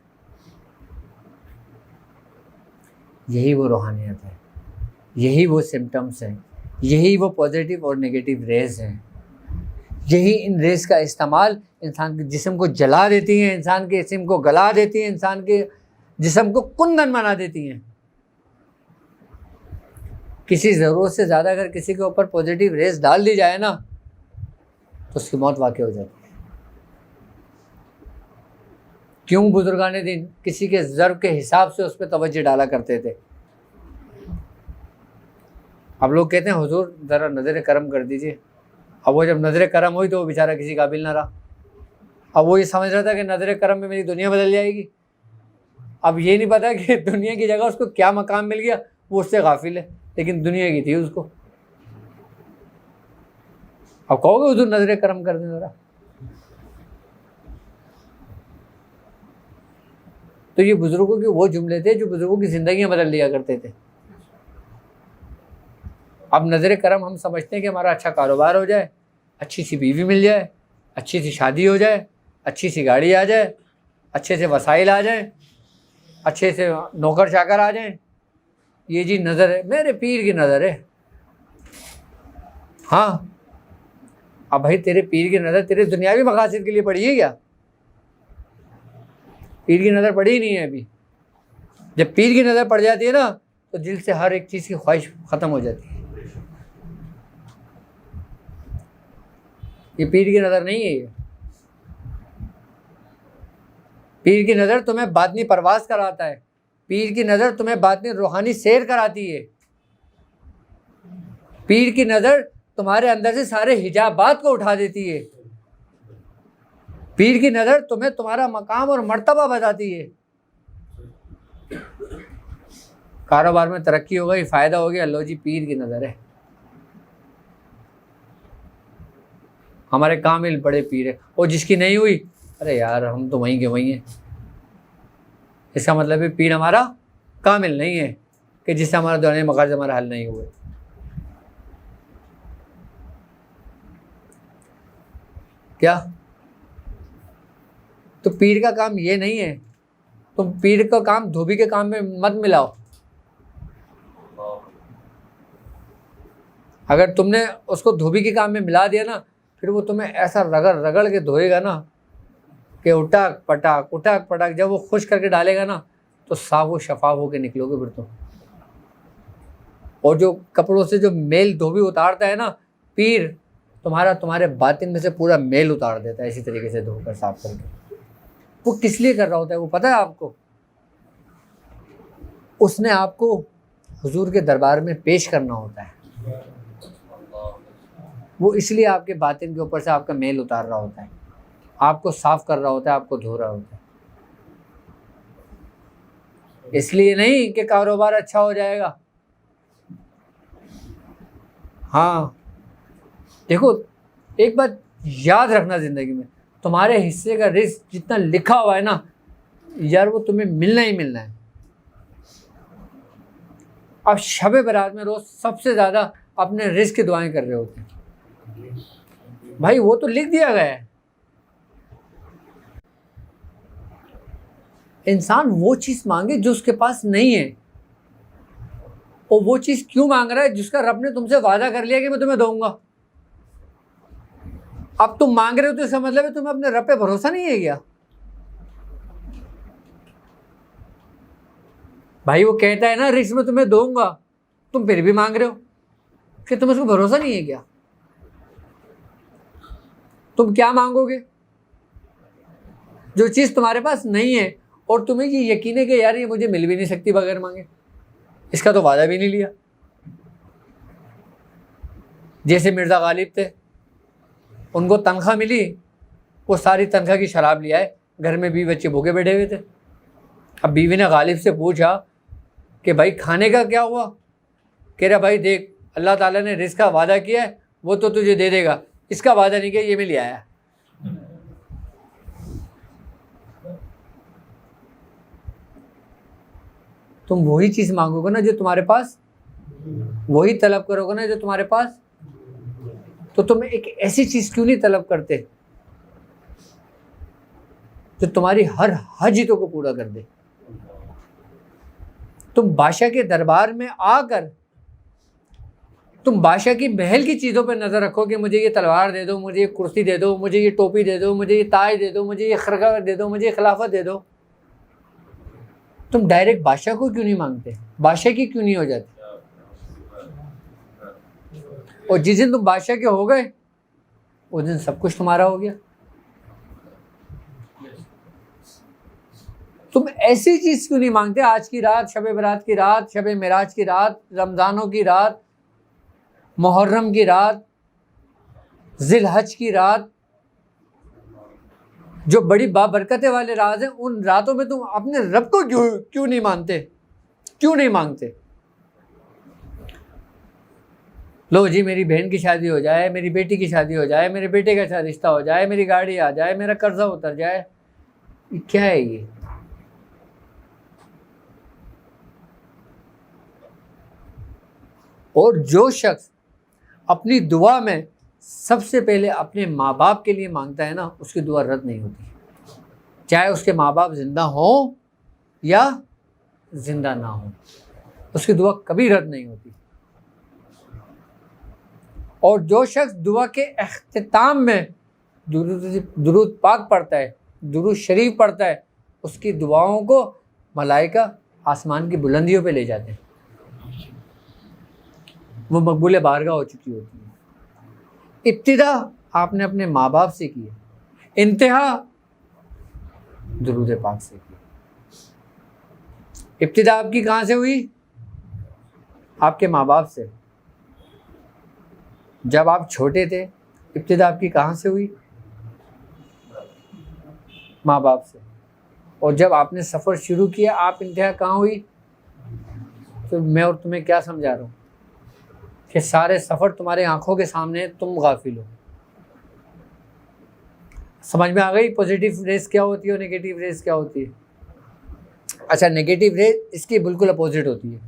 Speaker 2: यही वो रूहानियत है, यही वो सिम्टम्स हैं, यही वो पॉजिटिव और नेगेटिव रेज हैं। यही इन रेज का इस्तेमाल इंसान के जिस्म को जला देती हैं, इंसान के जिस्म को गला देती हैं, इंसान के जिस्म को कुंदन बना देती हैं। किसी ज़रूरत से ज़्यादा अगर किसी के ऊपर पॉजिटिव रेज डाल दी जाए ना तो उसकी मौत वाक़ई हो जाती है। क्यों बुजुर्गाने दिन किसी के ज़र्ब के हिसाब से उस पर तवज्जो डाला करते थे। अब लोग कहते हैं हुजूर ज़रा नज़र करम कर दीजिए। अब वो जब नज़र करम हुई तो वो बेचारा किसी काबिल ना रहा। अब वो ये समझ रहा था कि नज़र करम में मेरी दुनिया बदल जाएगी। अब ये नहीं पता कि दुनिया की जगह उसको क्या मकाम मिल गया, वो उससे गाफिल है, लेकिन दुनिया की थी उसको। अब कहोगे हुजूर नज़र करम कर दें ज़रा। तो ये बुजुर्गों के वो जुमले थे जो बुजुर्गों की ज़िंदगियाँ बदल दिया करते थे। अब नज़र करम हम समझते हैं कि हमारा अच्छा कारोबार हो जाए, अच्छी सी बीवी मिल जाए, अच्छी सी शादी हो जाए, अच्छी सी गाड़ी आ जाए, अच्छे से वसाइल आ जाए, अच्छे से नौकर चाकर आ जाएं। ये जी नज़र है, मेरे पीर की नज़र है। हाँ, अब भाई तेरे पीर की नज़र तेरे दुनियावी मकासद के लिए पड़ी है क्या? पीर की नज़र पड़ी ही नहीं है अभी। जब पीर की नज़र पड़ जाती है ना तो दिल से हर एक चीज़ की ख्वाहिश ख़त्म हो जाती है। ये पीर की नज़र नहीं है। ये पीर की नज़र तुम्हें बातनी परवाज़ कराता है। पीर की नज़र तुम्हें बातनी रूहानी सैर कराती है। पीर की नज़र तुम्हारे अंदर से सारे हिजाबात को उठा देती है। पीर की नज़र तुम्हें तुम्हारा मकाम और मर्तबा बताती है। कारोबार में तरक्की हो गई, फ़ायदा हो गया, लो जी पीर की नज़र है। हमारे कामिल बड़े पीर है, और जिसकी नहीं हुई, अरे यार हम तो वहीं के वहीं हैं। इसका मतलब है पीर हमारा कामिल नहीं है कि जिससे हमारा दुनिया मकासद हमारा हल नहीं हुए। क्या? तो पीर का काम ये नहीं है। तुम पीर का काम धोबी के काम में मत मिलाओ। अगर तुमने उसको धोबी के काम में मिला दिया ना, फिर वो तुम्हें ऐसा रगड़ रगड़ के धोएगा ना कि उटाक पटाक जब वो खुश करके डालेगा ना तो साफ व शफाफ होकर निकलोगे फिर तुम। और जो कपड़ों से जो मेल धोबी उतारता है ना, पीर तुम्हारे बातिन में से पूरा मेल उतार देता है, इसी तरीके से धोकर साफ करके। वो किस लिए कर रहा होता है वो पता है आपको? उसने आपको हुजूर के दरबार में पेश करना होता है। वो इसलिए आपके बातिन के ऊपर से आपका मेल उतार रहा होता है, आपको साफ कर रहा होता है, आपको धो रहा होता है। इसलिए नहीं कि कारोबार अच्छा हो जाएगा। हाँ देखो, एक बात याद रखना ज़िंदगी में, तुम्हारे हिस्से का रिस्क जितना लिखा हुआ है ना यार, वो तुम्हें मिलना ही मिलना है। अब शब बारात में रोज़ सबसे ज़्यादा अपने रिस्क की दुआएं कर रहे होते हैं। भाई वो तो लिख दिया गया है। इंसान वो चीज़ मांगे जो उसके पास नहीं है, और वो चीज़ क्यों मांग रहा है? जिसका रब ने तुमसे वादा कर लिया कि मैं तुम्हें दूंगा। अब तुम मांग रहे हो तो इसका मतलब है तुम्हें अपने रब पे भरोसा नहीं है क्या? भाई वो कहता है ना रिस्क में तुम्हें दूंगा, तुम फिर भी मांग रहे हो कि तुम्हें उसको भरोसा नहीं है क्या? तुम क्या मांगोगे जो चीज़ तुम्हारे पास नहीं है और तुम्हें ये यकीन है कि यार ये मुझे मिल भी नहीं सकती बगैर मांगे, इसका तो वादा भी नहीं लिया। जैसे मिर्ज़ा गालिब थे, उनको तनख्वाह मिली, वो सारी तनख्वाह की शराब लिया है, घर में भी बच्चे भूखे बैठे हुए थे। अब बीवी ने गालिब से पूछा कि भाई खाने का क्या हुआ? कह रहा भाई देख, अल्लाह ताला ने रिस्क का वादा किया है, वो तो तुझे दे देगा, इसका वादा नहीं किया, ये मैं ले आया। तुम वही चीज मांगोगे ना जो तुम्हारे पास, वही तलब करोगे ना जो तुम्हारे पास। तो तुम एक ऐसी चीज क्यों नहीं तलब करते जो तुम्हारी हर हाजितों को पूरा कर दे? तुम बादशाह के दरबार में आकर तुम बादशाह की महल की चीज़ों पर नज़र रखो कि मुझे ये तलवार दे दो, मुझे ये कुर्सी दे दो, मुझे ये टोपी दे दो, मुझे ये ताज दे दो, मुझे ये खरगा दे दो, मुझे ये खिलाफत दे दो। तुम डायरेक्ट बादशाह को क्यों नहीं मांगते? बादशाह की क्यों नहीं हो जाती? और जिस दिन तुम बादशाह के हो गए उस दिन सब कुछ तुम्हारा हो गया। तुम ऐसी चीज क्यों नहीं मांगते? आज की रात, शब बरात की रात, शब मिराज की रात, रमजानों की रात, मुहर्रम की रात, जिलहज की रात, जो बड़ी बाबरकतें वाले रात हैं, उन रातों में तुम अपने रब को क्यों नहीं मानते? क्यों नहीं मांगते? लो जी, मेरी बहन की शादी हो जाए, मेरी बेटी की शादी हो जाए, मेरे बेटे का अच्छा रिश्ता हो जाए, मेरी गाड़ी आ जाए, मेरा कर्जा उतर जाए। क्या है ये? और जो शख्स अपनी दुआ में सबसे पहले अपने माँ बाप के लिए मांगता है ना, उसकी दुआ रद्द नहीं होती, चाहे उसके माँ बाप जिंदा हो या जिंदा ना हो, उसकी दुआ कभी रद्द नहीं होती। और जो शख्स दुआ के अख्तिताम में दुरूद पाक पढ़ता है, दुरूद शरीफ पढ़ता है, उसकी दुआओं को मलाइका आसमान की बुलंदियों पे ले जाते हैं, वो मकबूल बारगाह हो चुकी होती है। इब्तिदा आपने अपने माँ बाप से की है, इंतहा दुरूद पाक से की। इब्तिदा आपकी कहाँ से हुई? आपके माँ बाप से। जब आप छोटे थे, इब्तिदा आपकी कहाँ से हुई? माँ बाप से। और जब आपने सफ़र शुरू किया, आप इंतहा कहाँ हुई? तो मैं और तुम्हें क्या समझा रहा हूँ कि सारे सफ़र तुम्हारे आंखों के सामने, तुम गाफिल हो। समझ में आ गई पॉजिटिव रेस क्या होती है और नेगेटिव रेस क्या होती है? अच्छा, नेगेटिव रेस इसकी बिल्कुल अपोजिट होती है।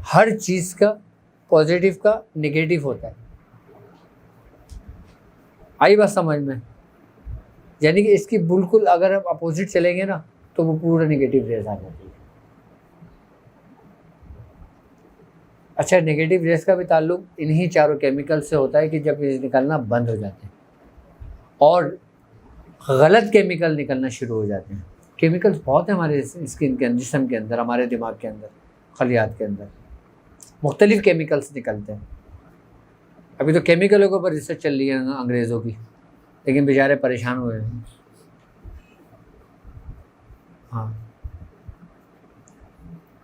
Speaker 2: हर चीज़ का पॉजिटिव का नेगेटिव होता है। आई बात समझ में? यानी कि इसकी बिल्कुल अगर आप अपोजिट चलेंगे ना तो वो पूरा नेगेटिव रेस आ जाती है। अच्छा, नेगेटिव रेस का भी ताल्लुक इन्हीं चारों केमिकल से होता है कि जब ये निकलना बंद हो जाते हैं और गलत केमिकल निकलना शुरू हो जाते हैं। केमिकल्स बहुत हैं हमारे स्किन के अंदर, जिस्म के अंदर, हमारे दिमाग के अंदर, खलियात के अंदर मुख्तलिफ केमिकल्स निकलते हैं। अभी तो केमिकलों के ऊपर रिसर्च चल रही है अंग्रेज़ों की, लेकिन बेचारे परेशान हुए हैं। हाँ,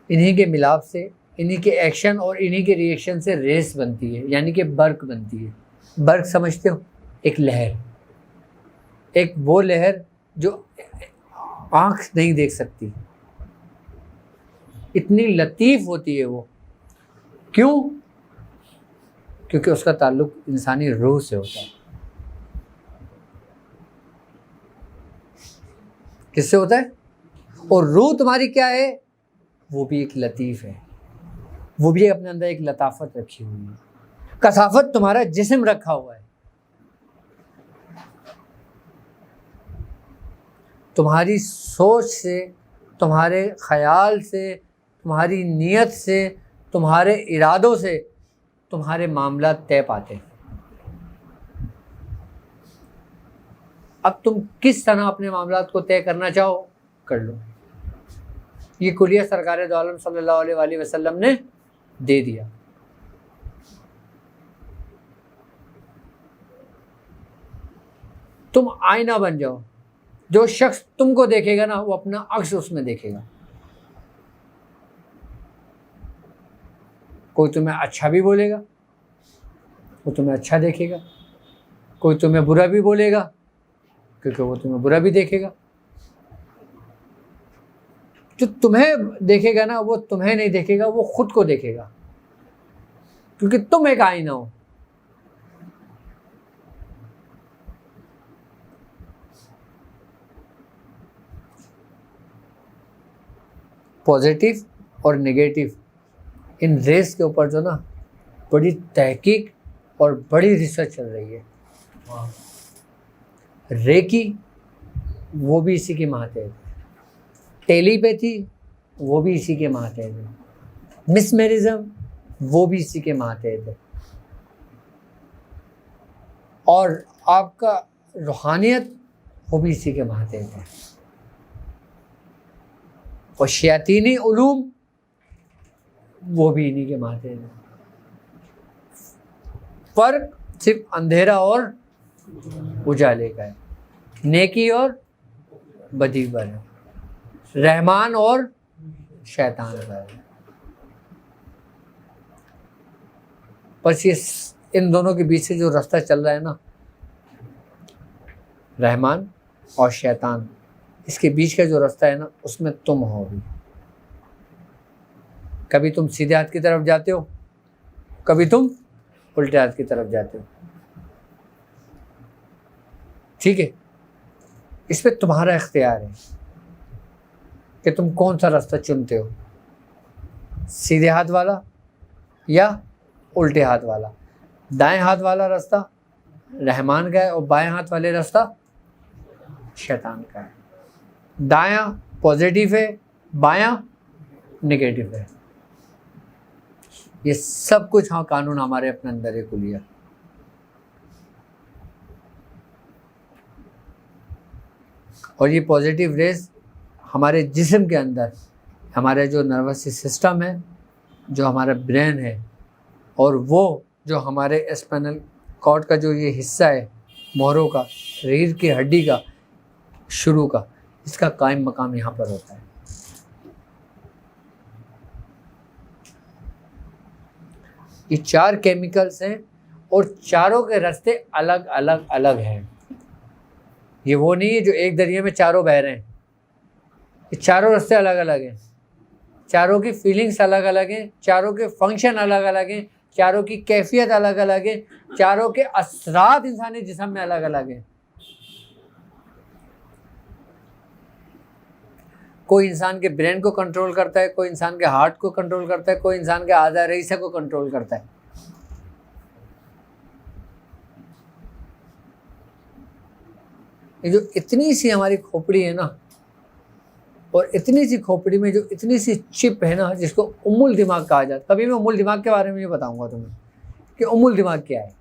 Speaker 2: इन्हीं के मिलाप से, इन्हीं के एक्शन और इन्हीं के रिएक्शन से रेस बनती है, यानी कि बर्क बनती है। बर्क समझते हो? एक लहर, एक वो लहर जो आँख नहीं देख सकती, इतनी लतीफ़ होती है वो। क्यों? क्योंकि उसका ताल्लुक इंसानी रूह से होता है। किससे होता है? और रूह तुम्हारी क्या है? वो भी एक लतीफ़ है, वो भी अपने अंदर एक लताफत रखी हुई है। कसाफत तुम्हारा जिस्म रखा हुआ है। तुम्हारी सोच से, तुम्हारे ख्याल से, तुम्हारी नीयत से, तुम्हारे इरादों से तुम्हारे मामला तय पाते हैं। अब तुम किस तरह अपने मामलात को तय करना चाहो, कर लो। ये कुलिया सरकार दो आलम सल्लल्लाहु अलैहि वसल्लम ने दे दिया। तुम आईना बन जाओ। जो शख्स तुमको देखेगा ना, वो अपना अक्स उसमें देखेगा। कोई तुम्हें अच्छा भी बोलेगा, वो तुम्हें अच्छा देखेगा। कोई तुम्हें बुरा भी बोलेगा, क्योंकि वो तुम्हें बुरा भी देखेगा। जो तुम्हें देखेगा ना, वो तुम्हें नहीं देखेगा, वो खुद को देखेगा, क्योंकि तुम एक आईना हो। पॉजिटिव और नेगेटिव, इन रेस के ऊपर जो ना बड़ी तहकीक और बड़ी रिसर्च चल रही है। रेकी वो भी इसी के माहतेज है, टेलीपैथी वो भी इसी के माहतेज है, मिसमेरिज्म वो भी इसी के माहतेज है, और आपका रूहानियत वो भी इसी के माहतेज है, और शयातीनी उलूम वो भी इन्हीं के माहतेज है। फर्क सिर्फ अंधेरा और उजाले का है, नेकी और बदी पर है, रहमान और शैतान का है। बस ये इन दोनों के बीच से जो रास्ता चल रहा है ना, रहमान और शैतान, इसके बीच का जो रास्ता है ना, उसमें तुम हो भी। कभी तुम सीधे हाथ की तरफ जाते हो, कभी तुम उल्टे हाथ की तरफ जाते हो, ठीक है। इस पे तुम्हारा इख्तियार है कि तुम कौन सा रास्ता चुनते हो, सीधे हाथ वाला या उल्टे हाथ वाला। दाएं हाथ वाला रास्ता रहमान का है और बाएं हाथ वाले रास्ता शैतान का है। दायां पॉजिटिव है, बायां नेगेटिव है। ये सब कुछ हाँ कानून हमारे अपने अंदर है कुलिया। और ये पॉजिटिव रेस हमारे जिस्म के अंदर, हमारे जो नर्वस सिस्टम है, जो हमारा ब्रेन है, और वो जो हमारे स्पाइनल कॉर्ड का जो ये हिस्सा है, मोहरों का, रीढ़ की हड्डी का, शुरू का, इसका कायम मकाम यहाँ पर होता है। ये 4 केमिकल्स हैं और चारों के रास्ते अलग अलग अलग हैं। ये वो नहीं है जो एक दरिया में चारों बह रहे हैं। ये चारों रास्ते अलग अलग हैं, चारों की फीलिंग्स अलग अलग हैं, चारों के फंक्शन अलग अलग हैं, चारों की कैफियत अलग अलग है, चारों के असरात इंसानी जिस्म में अलग अलग हैं। कोई इंसान के ब्रेन को कंट्रोल करता है, कोई इंसान के हार्ट को कंट्रोल करता है, कोई इंसान के आज़ा रईसा को कंट्रोल करता है। ये जो इतनी सी हमारी खोपड़ी है ना, और इतनी सी खोपड़ी में जो इतनी सी चिप है ना, जिसको उम्मुल दिमाग कहा जाता है। कभी मैं उम्मुल दिमाग के बारे में ये बताऊंगा तुम्हें कि उम्मुल दिमाग क्या है,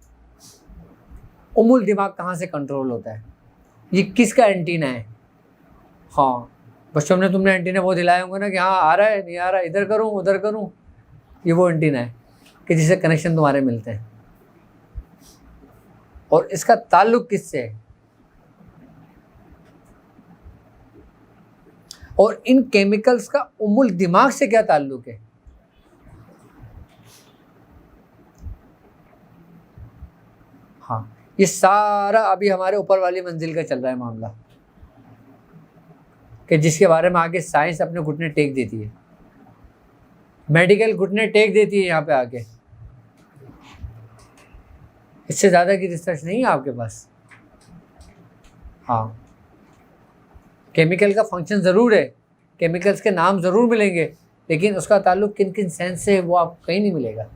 Speaker 2: उम्मुल दिमाग कहाँ से कंट्रोल होता है, ये किसका एंटीना है। हाँ, बच्चों ने तुमने एंटीना वो दिलाए होंगे ना कि हाँ आ रहा है, नहीं आ रहा, इधर करूँ उधर करूँ, ये वो एंटीना है कि जिससे कनेक्शन तुम्हारे मिलते हैं। और इसका ताल्लुक किससे है, और इन केमिकल्स का उम्मुल दिमाग से क्या ताल्लुक है। हाँ, ये सारा अभी हमारे ऊपर वाली मंजिल का चल रहा है मामला, कि जिसके बारे में आगे साइंस अपने घुटने टेक देती है, मेडिकल घुटने टेक देती है यहाँ पे आके। इससे ज़्यादा की रिसर्च नहीं है आपके पास। हाँ, केमिकल का फंक्शन ज़रूर है, केमिकल्स के नाम ज़रूर मिलेंगे, लेकिन उसका ताल्लुक किन किन सेंस से है वो आपको कहीं नहीं मिलेगा।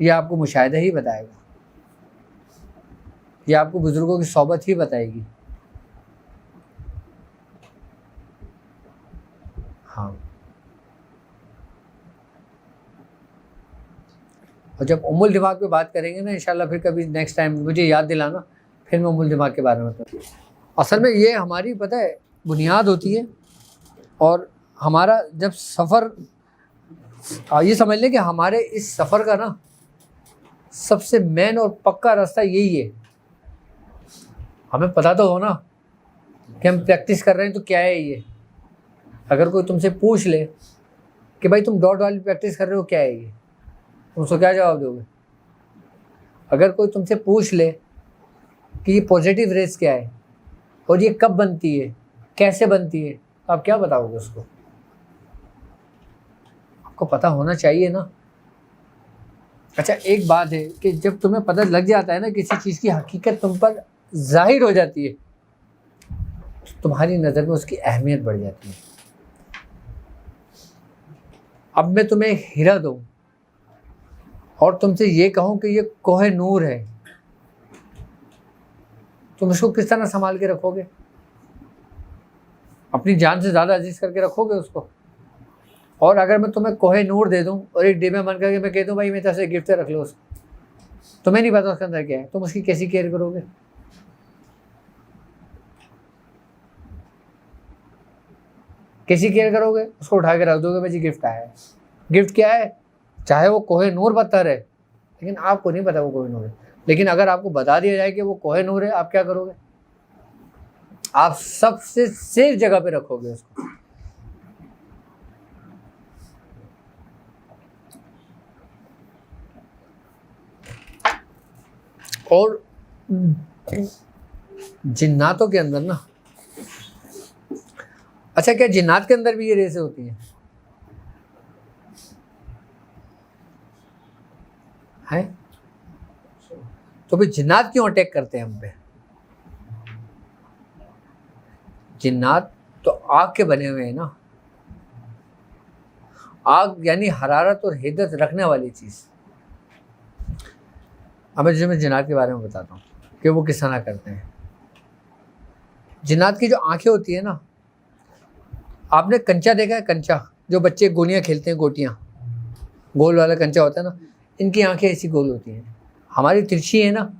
Speaker 2: ये आपको मुशाहिदा ही बताएगा, ये आपको बुजुर्गों की सोबत ही बताएगी। हाँ, और जब उम्मुल दिमाग पे बात करेंगे ना इंशाल्लाह, फिर कभी नेक्स्ट टाइम मुझे याद दिलाना, फिर मैं उम्मुल दिमाग के बारे में बताऊँ। असल में ये हमारी पता है बुनियाद होती है, और हमारा जब सफ़र, ये समझ लें कि हमारे इस सफ़र का ना सबसे मेन और पक्का रास्ता यही है। हमें पता तो हो ना कि हम प्रैक्टिस कर रहे हैं तो क्या है ये। अगर कोई तुमसे पूछ ले कि भाई तुम डॉट वाली प्रैक्टिस कर रहे हो, क्या है ये, तुम उसको क्या जवाब दोगे? अगर कोई तुमसे पूछ ले कि ये पॉजिटिव रेस क्या है और ये कब बनती है, कैसे बनती है, तो आप क्या बताओगे उसको? आपको पता होना चाहिए ना। अच्छा, एक बात है कि जब तुम्हें पता लग जाता है ना किसी चीज़ की हकीकत तुम पर जाहिर हो जाती है, तो तुम्हारी नज़र में उसकी अहमियत बढ़ जाती है। अब मैं तुम्हें हीरा दूं और तुमसे ये कहूं कि ये कोहे नूर है, तुम इसको किस तरह संभाल के रखोगे? अपनी जान से ज़्यादा अजीज करके रखोगे उसको? और अगर मैं तुम्हें कोहे नूर दे दूं और एक डिब्बे बन करके मैं कह दूं भाई मेरी तरफ से गिफ्ट रख लो उसको, तुम्हें नहीं पता उसके अंदर क्या है, तुम उसकी कैसी केयर करोगे? कैसी केयर करोगे? उसको उठा के रख दोगे, भाई जी गिफ्ट आया है। गिफ्ट क्या है? चाहे वो कोहे नूर पत्थर है, लेकिन आपको नहीं पता वो कोहे नूर है। लेकिन अगर आपको बता दिया जाए कि वो कोहे नूर है, आप क्या करोगे? आप सबसे सेफ जगह पे रखोगे उसको। और जिन्नातों के अंदर ना, अच्छा क्या जिन्नात के अंदर भी ये रेसें होती हैं? हैं? तो भी जिन्नात क्यों अटैक करते हैं हम पे? जिन्नात तो आग के बने हुए हैं ना। आग यानी हरारत और हिद्दत रखने वाली चीज़। अब मैं जिन्नात के बारे में बताता हूँ कि वो किस तरह करते हैं। जिन्नात की जो आंखें होती है ना, आपने कंचा देखा है? कंचा जो बच्चे गोलियां खेलते हैं, गोटियां, गोल वाला कंचा होता है ना, इनकी आंखें ऐसी गोल होती हैं। हमारी तिरछी है ना,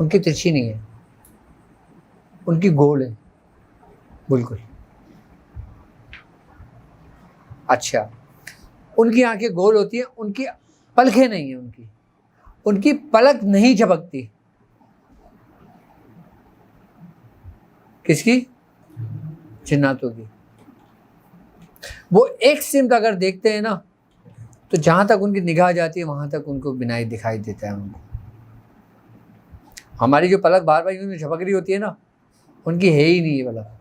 Speaker 2: उनकी तिरछी नहीं है, उनकी गोल है बिल्कुल। अच्छा, उनकी आंखें गोल होती हैं, उनकी पलकें नहीं है, उनकी पलक नहीं झपकती। किसकी? जिन्नातों की। वो एक सिमत अगर देखते हैं ना, तो जहां तक उनकी निगाह जाती है वहां तक उनको बिनाई दिखाई देता है उनको। हमारी जो पलक बार बार यूं झपक रही होती है ना, उनकी है ही नहीं ये पलक।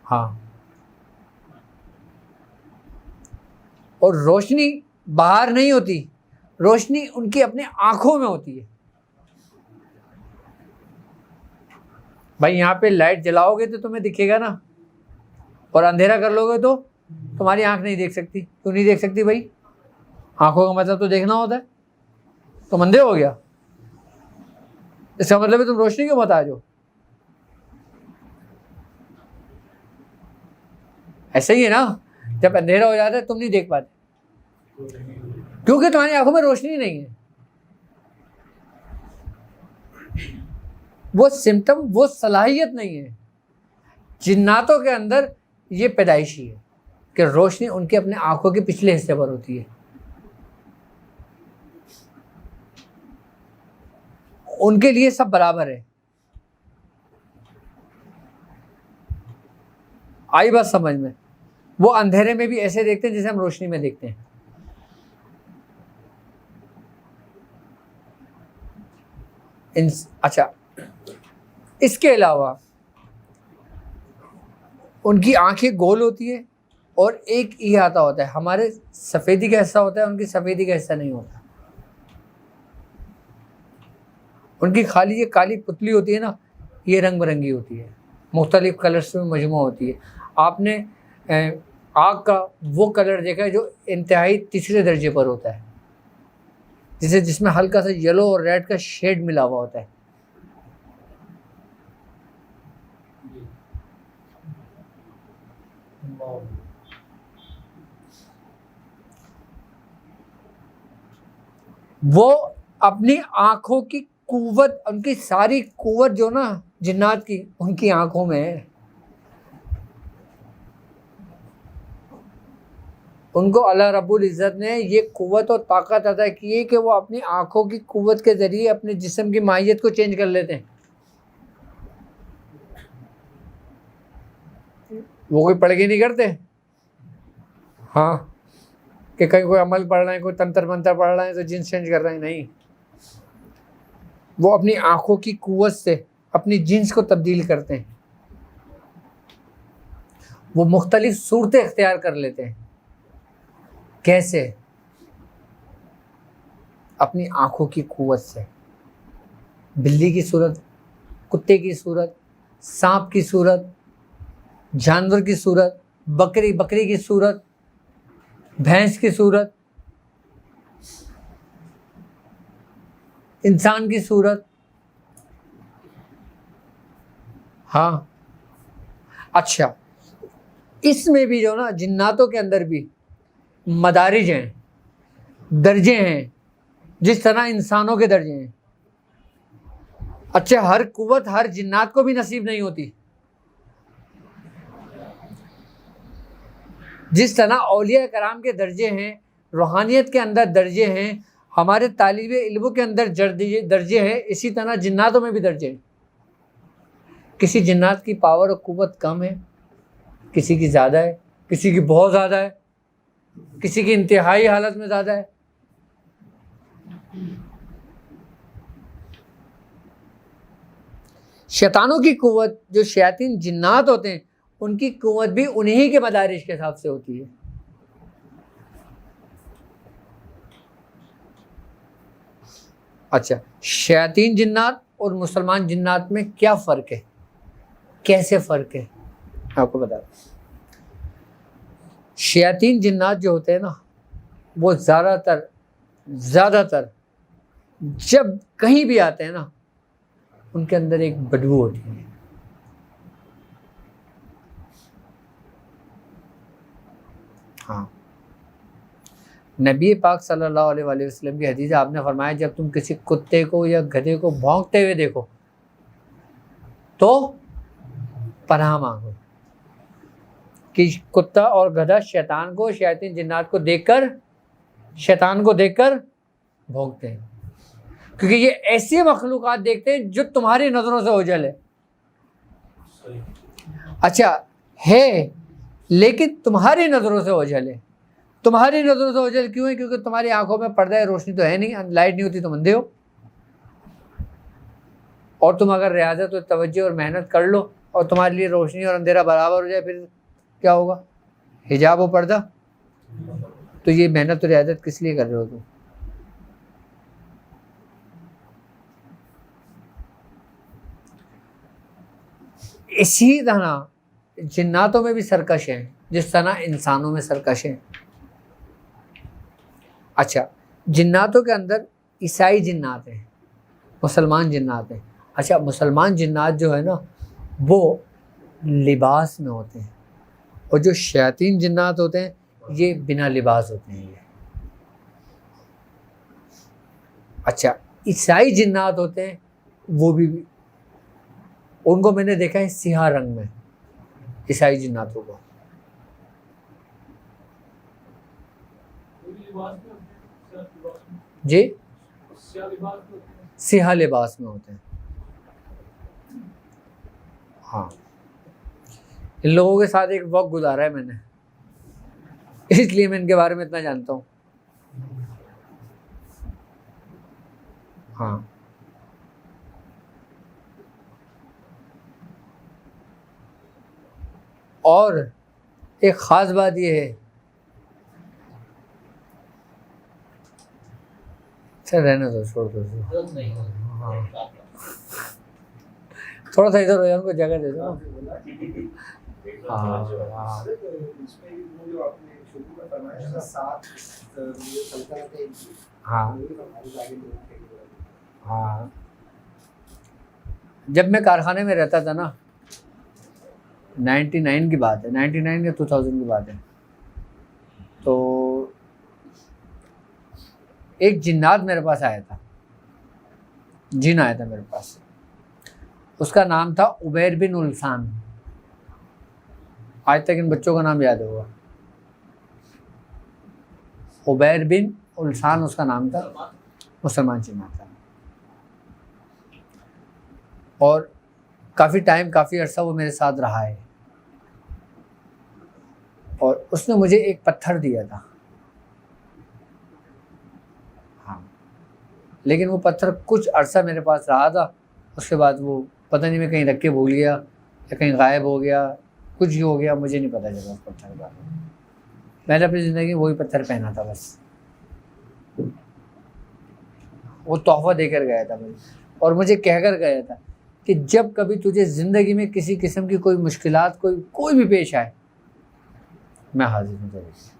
Speaker 2: हाँ, और रोशनी बाहर नहीं होती, रोशनी उनकी अपने आंखों में होती है। भाई यहाँ पे लाइट जलाओगे तो तुम्हें दिखेगा ना, और अंधेरा कर लोगे तो तुम्हारी आंख नहीं देख सकती। क्यों नहीं देख सकती भाई? आंखों का मतलब तो देखना होता है। तुम अंधे हो गया, इसका मतलब है तुम रोशनी क्यों मोहताज हो? ऐसा ही है ना, जब अंधेरा हो जाता है तुम नहीं देख पाते, क्योंकि तुम्हारी आंखों में रोशनी नहीं है। वो सिम्टम, वो सलाहियत नहीं है। जिन्नातों के अंदर ये पैदाइशी है कि रोशनी उनके अपने आंखों के पिछले हिस्से पर होती है। उनके लिए सब बराबर है। आई बात समझ में? वो अंधेरे में भी ऐसे देखते हैं जैसे हम रोशनी में देखते हैं। अच्छा, इसके अलावा उनकी आंखें गोल होती है और एक इहाता होता है। हमारे सफ़ेदी का हिस्सा होता है, उनकी सफ़ेदी का हिस्सा नहीं होता। उनकी खाली ये काली पुतली होती है ना, ये रंग बिरंगी होती है, मुख्तलिफ कलर्स में मजमू होती है। आपने आग का वो कलर देखा है जो इंतहाई तीसरे दर्जे पर होता है, जिसमें हल्का सा येलो और रेड का शेड मिला हुआ होता है। वो अपनी आंखों की कुव्वत, उनकी सारी कुव्वत जो ना जिन्नात की, उनकी आंखों में है। उनको अल्लाह रब्बुल इज़्ज़त ने ये कुव्वत और ताकत अता की है कि वो अपनी आंखों की कुव्वत के ज़रिए अपने जिस्म की माहियत को चेंज कर लेते हैं। वो कोई पढ़ के नहीं करते। हाँ, कि कहीं कोई अमल पढ़ रहे हैं, कोई तंत्र मंत्र पढ़ रहे हैं तो जिन चेंज कर रहे हैं, नहीं। वो अपनी आंखों की कुव्वत से अपनी जिन्स को तब्दील करते हैं, वो मुख्तलिफ सूरतें इख्तियार कर लेते हैं। कैसे? अपनी आंखों की कुव्वत से। बिल्ली की सूरत, कुत्ते की सूरत, सांप की सूरत, जानवर की सूरत, बकरी की सूरत, भैंस की सूरत, इंसान की सूरत। हाँ, अच्छा, इसमें भी जो ना जिन्नातों के अंदर भी मदारिज हैं, दर्जे हैं, जिस तरह इंसानों के दर्जे हैं। अच्छा, हर कुव्वत हर जिन्नात को भी नसीब नहीं होती। जिस तरह औलिया कराम के दर्जे हैं, रूहानियत के अंदर दर्जे हैं, हमारे तालिबे इल्मों के अंदर दर्जे हैं, इसी तरह जिन्नातों में भी दर्जे हैं। किसी जिन्नात की पावर और कुव्वत कम है, किसी की ज़्यादा है, किसी की बहुत ज़्यादा है, किसी की इंतहाई हालत में ज़्यादा है। शैतानों की कुव्वत, जो शयातीन जिन्नात होते हैं, उनकी कुव्वत भी उन्हीं के मदारिज के हिसाब से होती है। अच्छा, शयातीन जिन्नात और मुसलमान जिन्नात में क्या फ़र्क है, कैसे फ़र्क है, आपको बता दूं। शयातीन जिन्नात जो होते हैं ना, वो ज़्यादातर जब कहीं भी आते हैं ना, उनके अंदर एक बदबू होती है। हाँ, नबी पाक सल्लल्लाहु अलैहि वसल्लम की हदीस है, आपने फरमाया जब तुम किसी कुत्ते को या गधे को भौंकते हुए देखो तो पनाह मांगो, कि कुत्ता और गधा शैतान को, शैतान जिन्नात को देखकर, शैतान को देखकर भौंकते हैं, क्योंकि ये ऐसी मखलूक़ात देखते हैं जो तुम्हारी नज़रों से ओझल है। अच्छा है, लेकिन तुम्हारी नज़रों से ओझल है। तुम्हारी नज़रों से ओझल क्यों है? क्योंकि तुम्हारी आंखों में पर्दा है, रोशनी तो है नहीं, लाइट नहीं होती तो अंधे हो। और तुम अगर रियाजत और तवज्जो और मेहनत कर लो और तुम्हारे लिए रोशनी और अंधेरा बराबर हो जाए, फिर क्या होगा? हिजाब और पर्दा। तो ये मेहनत और रियाजत किस लिए कर रहे हो तुम? इसी तरह जिन्नातों में भी सरकश है, जिस तरह इंसानों में सरकश है। अच्छा, जिन्नातों के अंदर ईसाई जिन्नात हैं, मुसलमान जिन्नात हैं। अच्छा, मुसलमान जिन्नात जो है ना, वो लिबास में होते हैं, और जो शयातीन जिन्नात होते हैं ये बिना लिबास होते हैं। ये अच्छा, ईसाई जिन्नात होते हैं, वो भी उनको मैंने देखा है सियाह रंग में, ईसाई जिन्नातों को। जी, सियाह लिबास में होते हैं। हाँ, इन लोगों के साथ एक वक्त गुजारा है मैंने, इसलिए मैं इनके बारे में इतना जानता हूँ। हाँ, और एक ख़ास बात ये है, चल रहने दो, छोड़ दो। हाँ, थोड़ा सा इधर हो जाए, उनको जगह दे दो। हाँ, हाँ, हाँ। जब मैं कारखाने में रहता था ना, 99 की बात है, 99 या 2000 की बात है, तो एक जिन्नात मेरे पास आया था, जिन आया था मेरे पास। उसका नाम था उबैर बिन उल्सान। आज तक इन बच्चों का नाम याद होगा, उबैर बिन उल्सान उसका नाम था, मुसलमान जिन्नात था। और काफ़ी टाइम, काफ़ी अर्सा वो मेरे साथ रहा है। और उसने मुझे एक पत्थर दिया था, लेकिन वो पत्थर कुछ अरसा मेरे पास रहा था, उसके बाद वो पता नहीं मैं कहीं रख के भूल गया या कहीं गायब हो गया, कुछ ही हो गया, मुझे नहीं पता चला उस पत्थर के बारे में। मैंने अपनी ज़िंदगी में वही पत्थर पहना था बस, वो तोहफा देकर गया था मुझे, और मुझे कहकर गया था कि जब कभी तुझे ज़िंदगी में किसी किस्म की कोई मुश्किलात कोई भी पेश आए, मैं हाजिर हूँ तेरे लिए।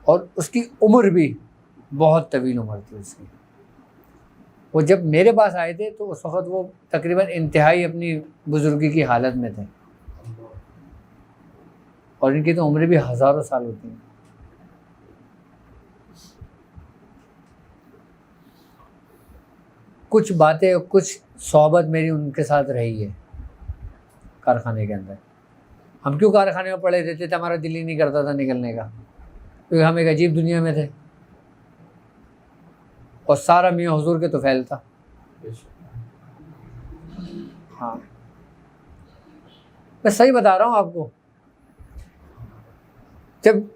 Speaker 2: और उसकी उम्र भी बहुत तवील उम्र थी उसकी। वो जब मेरे पास आए थे तो उस वक़्त वो तकरीबन इंतहाई अपनी बुजुर्गी की हालत में थे, और इनकी तो उम्र भी हज़ारों साल होती है। कुछ बातें, कुछ सोहबत मेरी उनके साथ रही है कारखाने के अंदर। हम क्यों कारखाने में पड़े रहते थे, हमारा दिल ही नहीं करता था निकलने का, क्योंकि हम एक अजीब दुनिया में थे, और सारा मियाँ हुजूर के तो फैल था। हाँ, मैं सही बता रहा हूँ आपको। जब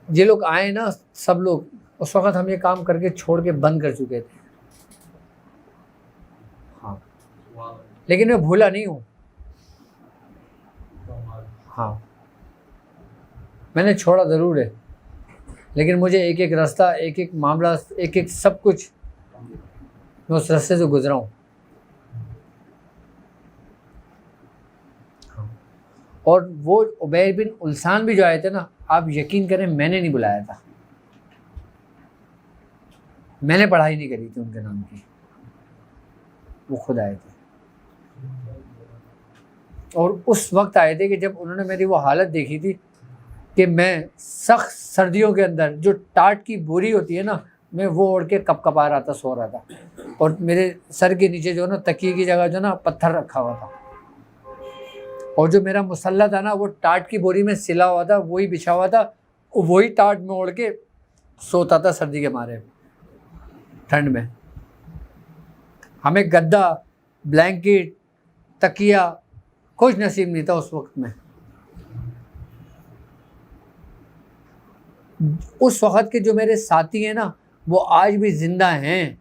Speaker 2: ये लोग आए ना, सब लोग, उस वक़्त हम ये काम करके छोड़ के बंद कर चुके थे। हाँ, लेकिन मैं भूला नहीं हूँ। हाँ, मैंने छोड़ा ज़रूर है, लेकिन मुझे एक एक रास्ता, एक एक मामला, एक एक सब कुछ, मैं उस रास्ते से गुजरा हूँ। और वो उबैर बिन उल्सान भी जो आए थे ना, आप यकीन करें मैंने नहीं बुलाया था, मैंने पढ़ाई नहीं करी थी उनके नाम की, वो खुद आए थे। और उस वक्त आए थे कि जब उन्होंने मेरी वो हालत देखी थी कि मैं सख्त सर्दियों के अंदर जो टाट की बोरी होती है ना, मैं वो ओढ़ के कपकपा रहा था, सो रहा था, और मेरे सर के नीचे जो ना तकिए की जगह जो ना पत्थर रखा हुआ था, और जो मेरा मुसल्ला था ना वो टाट की बोरी में सिला हुआ था, वही बिछा हुआ था, वही टाट में ओढ़ के सोता था सर्दी के मारे, ठंड में। हमें गद्दा, ब्लैंकेट, तकिया कुछ नसीब नहीं था उस वक्त में। उस वक़्त के जो मेरे साथी हैं ना, वो आज भी ज़िंदा हैं,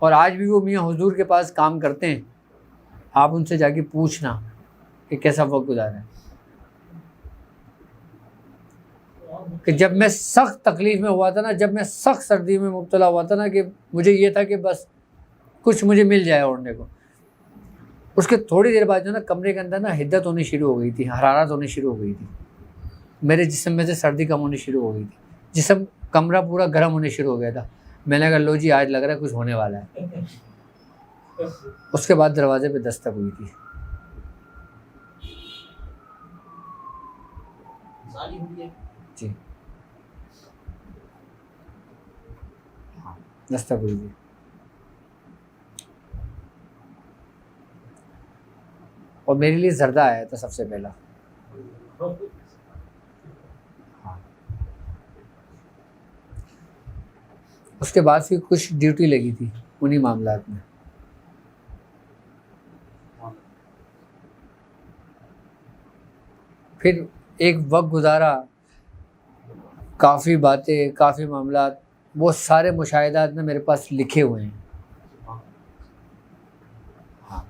Speaker 2: और आज भी वो मियाँ हुजूर के पास काम करते हैं। आप उनसे जाके पूछना कि कैसा वक्त गुजारा है। कि जब मैं सख्त तकलीफ़ में हुआ था ना, जब मैं सख्त सर्दी में मुब्तला हुआ था ना, कि मुझे ये था कि बस कुछ मुझे मिल जाए ओढ़ने को, उसके थोड़ी देर बाद जो ना कमरे के अंदर ना हिद्दत होनी शुरू हो गई थी, हरारत होनी शुरू हो गई थी, मेरे जिस्म में से सर्दी कम होनी शुरू हो गई थी, जिस्म, कमरा पूरा गर्म होने शुरू हो गया था। मैंने कहा लो जी, आज लग रहा है कुछ होने वाला है। उसके बाद दरवाजे पे दस्तक हुई थी। जी हाँ, दस्तक हुई थी। और मेरे लिए जर्दा आया था सबसे पहला। हाँ, उसके बाद फिर कुछ ड्यूटी लगी थी उन्हीं मामलात में। फिर एक वक्त गुजारा, काफ़ी बातें, काफ़ी मामलात, वो सारे मुशाहिदात में मेरे पास लिखे हुए हैं। हाँ,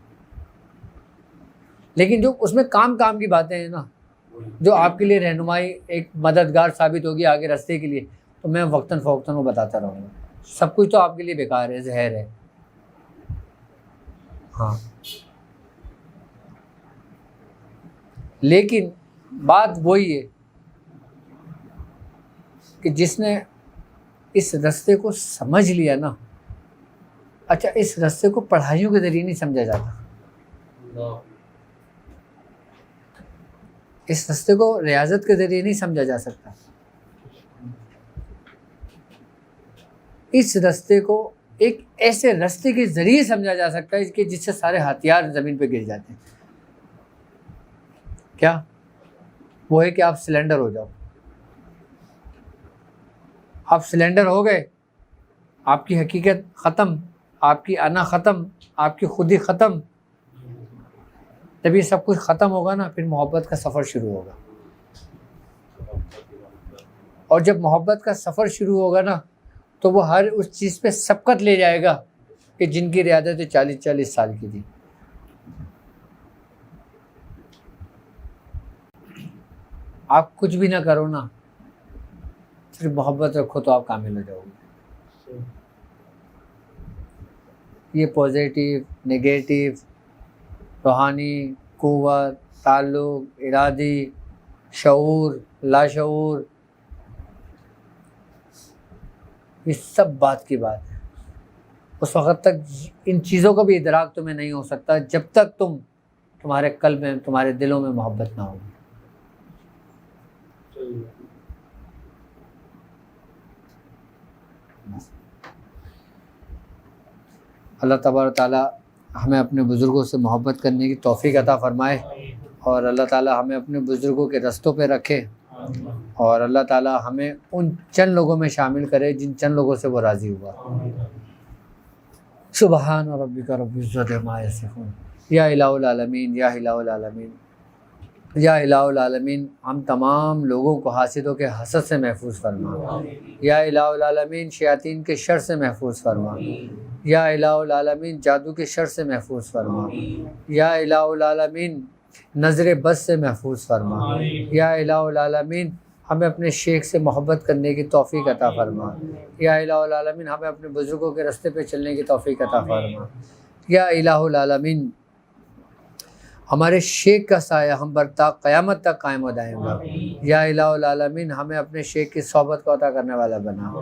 Speaker 2: लेकिन जो उसमें काम की बातें हैं ना, जो आपके लिए रहनुमाई, एक मददगार साबित होगी आगे रास्ते के लिए, तो मैं वक्तन फ़वक्तन वो बताता रहूँगा। सब कुछ तो आपके लिए बेकार है, जहर है। हाँ, लेकिन बात वही है कि जिसने इस रास्ते को समझ लिया ना, अच्छा, इस रास्ते को पढ़ाइयों के ज़रिए नहीं समझा जाता, इस रास्ते को रियाजत के ज़रिए नहीं समझा जा सकता, इस रास्ते को एक ऐसे रास्ते के ज़रिए समझा जा सकता है कि जिससे सारे हथियार ज़मीन पे गिर जाते हैं। क्या वो है कि आप सिलेंडर हो जाओ। आप सिलेंडर हो गए, आपकी हकीकत ख़त्म, आपकी अना ख़त्म, आपकी खुदी ख़त्म। जब ये सब कुछ ख़त्म होगा ना, फिर मोहब्बत का सफ़र शुरू होगा। और जब मोहब्बत का सफ़र शुरू होगा ना, तो वो हर उस चीज़ पे सबकत ले जाएगा कि जिनकी रियादत 40-40 साल की थी। आप कुछ भी ना करो ना, सिर्फ मोहब्बत रखो तो आप कामिल हो जाओगे। ये पॉजिटिव, नेगेटिव, रूहानी, कुव्वत, ताल्लुक, इरादी, शऊर, लाशऊर, ये सब बात की बात है। उस वक़्त तक इन चीज़ों का भी इदराक तुम्हें नहीं हो सकता जब तक तुम्हारे कल्ब में, तुम्हारे दिलों में मोहब्बत ना होगी। अल्लाह तबारक ताला हमें अपने बुज़ुर्गों से मोहब्बत करने की तौफ़ीक अता फ़रमाए और अल्लाह ताला हमें अपने बुज़ुर्गों के रस्तों पे रखे और अल्लाह ताला हमें उन चंद लोगों में शामिल करे जिन चंद लोगों से वो राज़ी हुआ। सुबहान रब्बिका रब्बिल इज़्ज़ति अम्मा यसिफ़ून। या इलाहुल आलमीन, या इलाहुल आलमीन, या इलाहुल आलमीन, हम तमाम लोगों को हासिदों के हसद से महफूज फरमा। या इलाहुल आलमीन, शयातीन के शर से महफूज फरमा। या इलाहुल आलमीन, जादू के शर से महफूज फरमा। या इलाहुल आलमीन, नज़र बस से महफूज फरमा। या इलाहुल आलमीन, हमें अपने शेख से मोहब्बत करने की तौफ़ीक अता फ़रमा। या इलाहुल आलमीन, हमें अपने बुज़ुर्गों के रास्ते पे चलने की तौफ़ीक अता फ़रमा। या इलाहुल आलमीन, हमारे शेख का साया हम पर क़यामत तक कायम हो दाएगा। या इलाहुल आलमीन, हमें अपने शेख की सोहबत को अता करने वाला बना।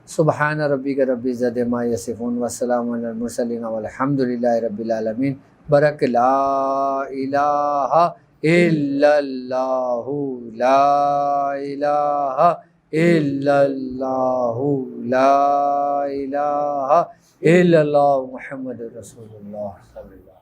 Speaker 2: सुबहान रब्बिका रब्बिल इज़्ज़ति अम्मा यसिफ़ून व सलामुन अलल मुरसलीन वल्हम्दुलिल्लाहि रब्बिल आलमीन। बरक ला इलाहा इल्लल्लाहु, ला इलाहा इल्लल्लाहु, ला इलाहा इल्लल्लाहु मुहम्मदुर रसूलुल्लाह सल्लल्लाहु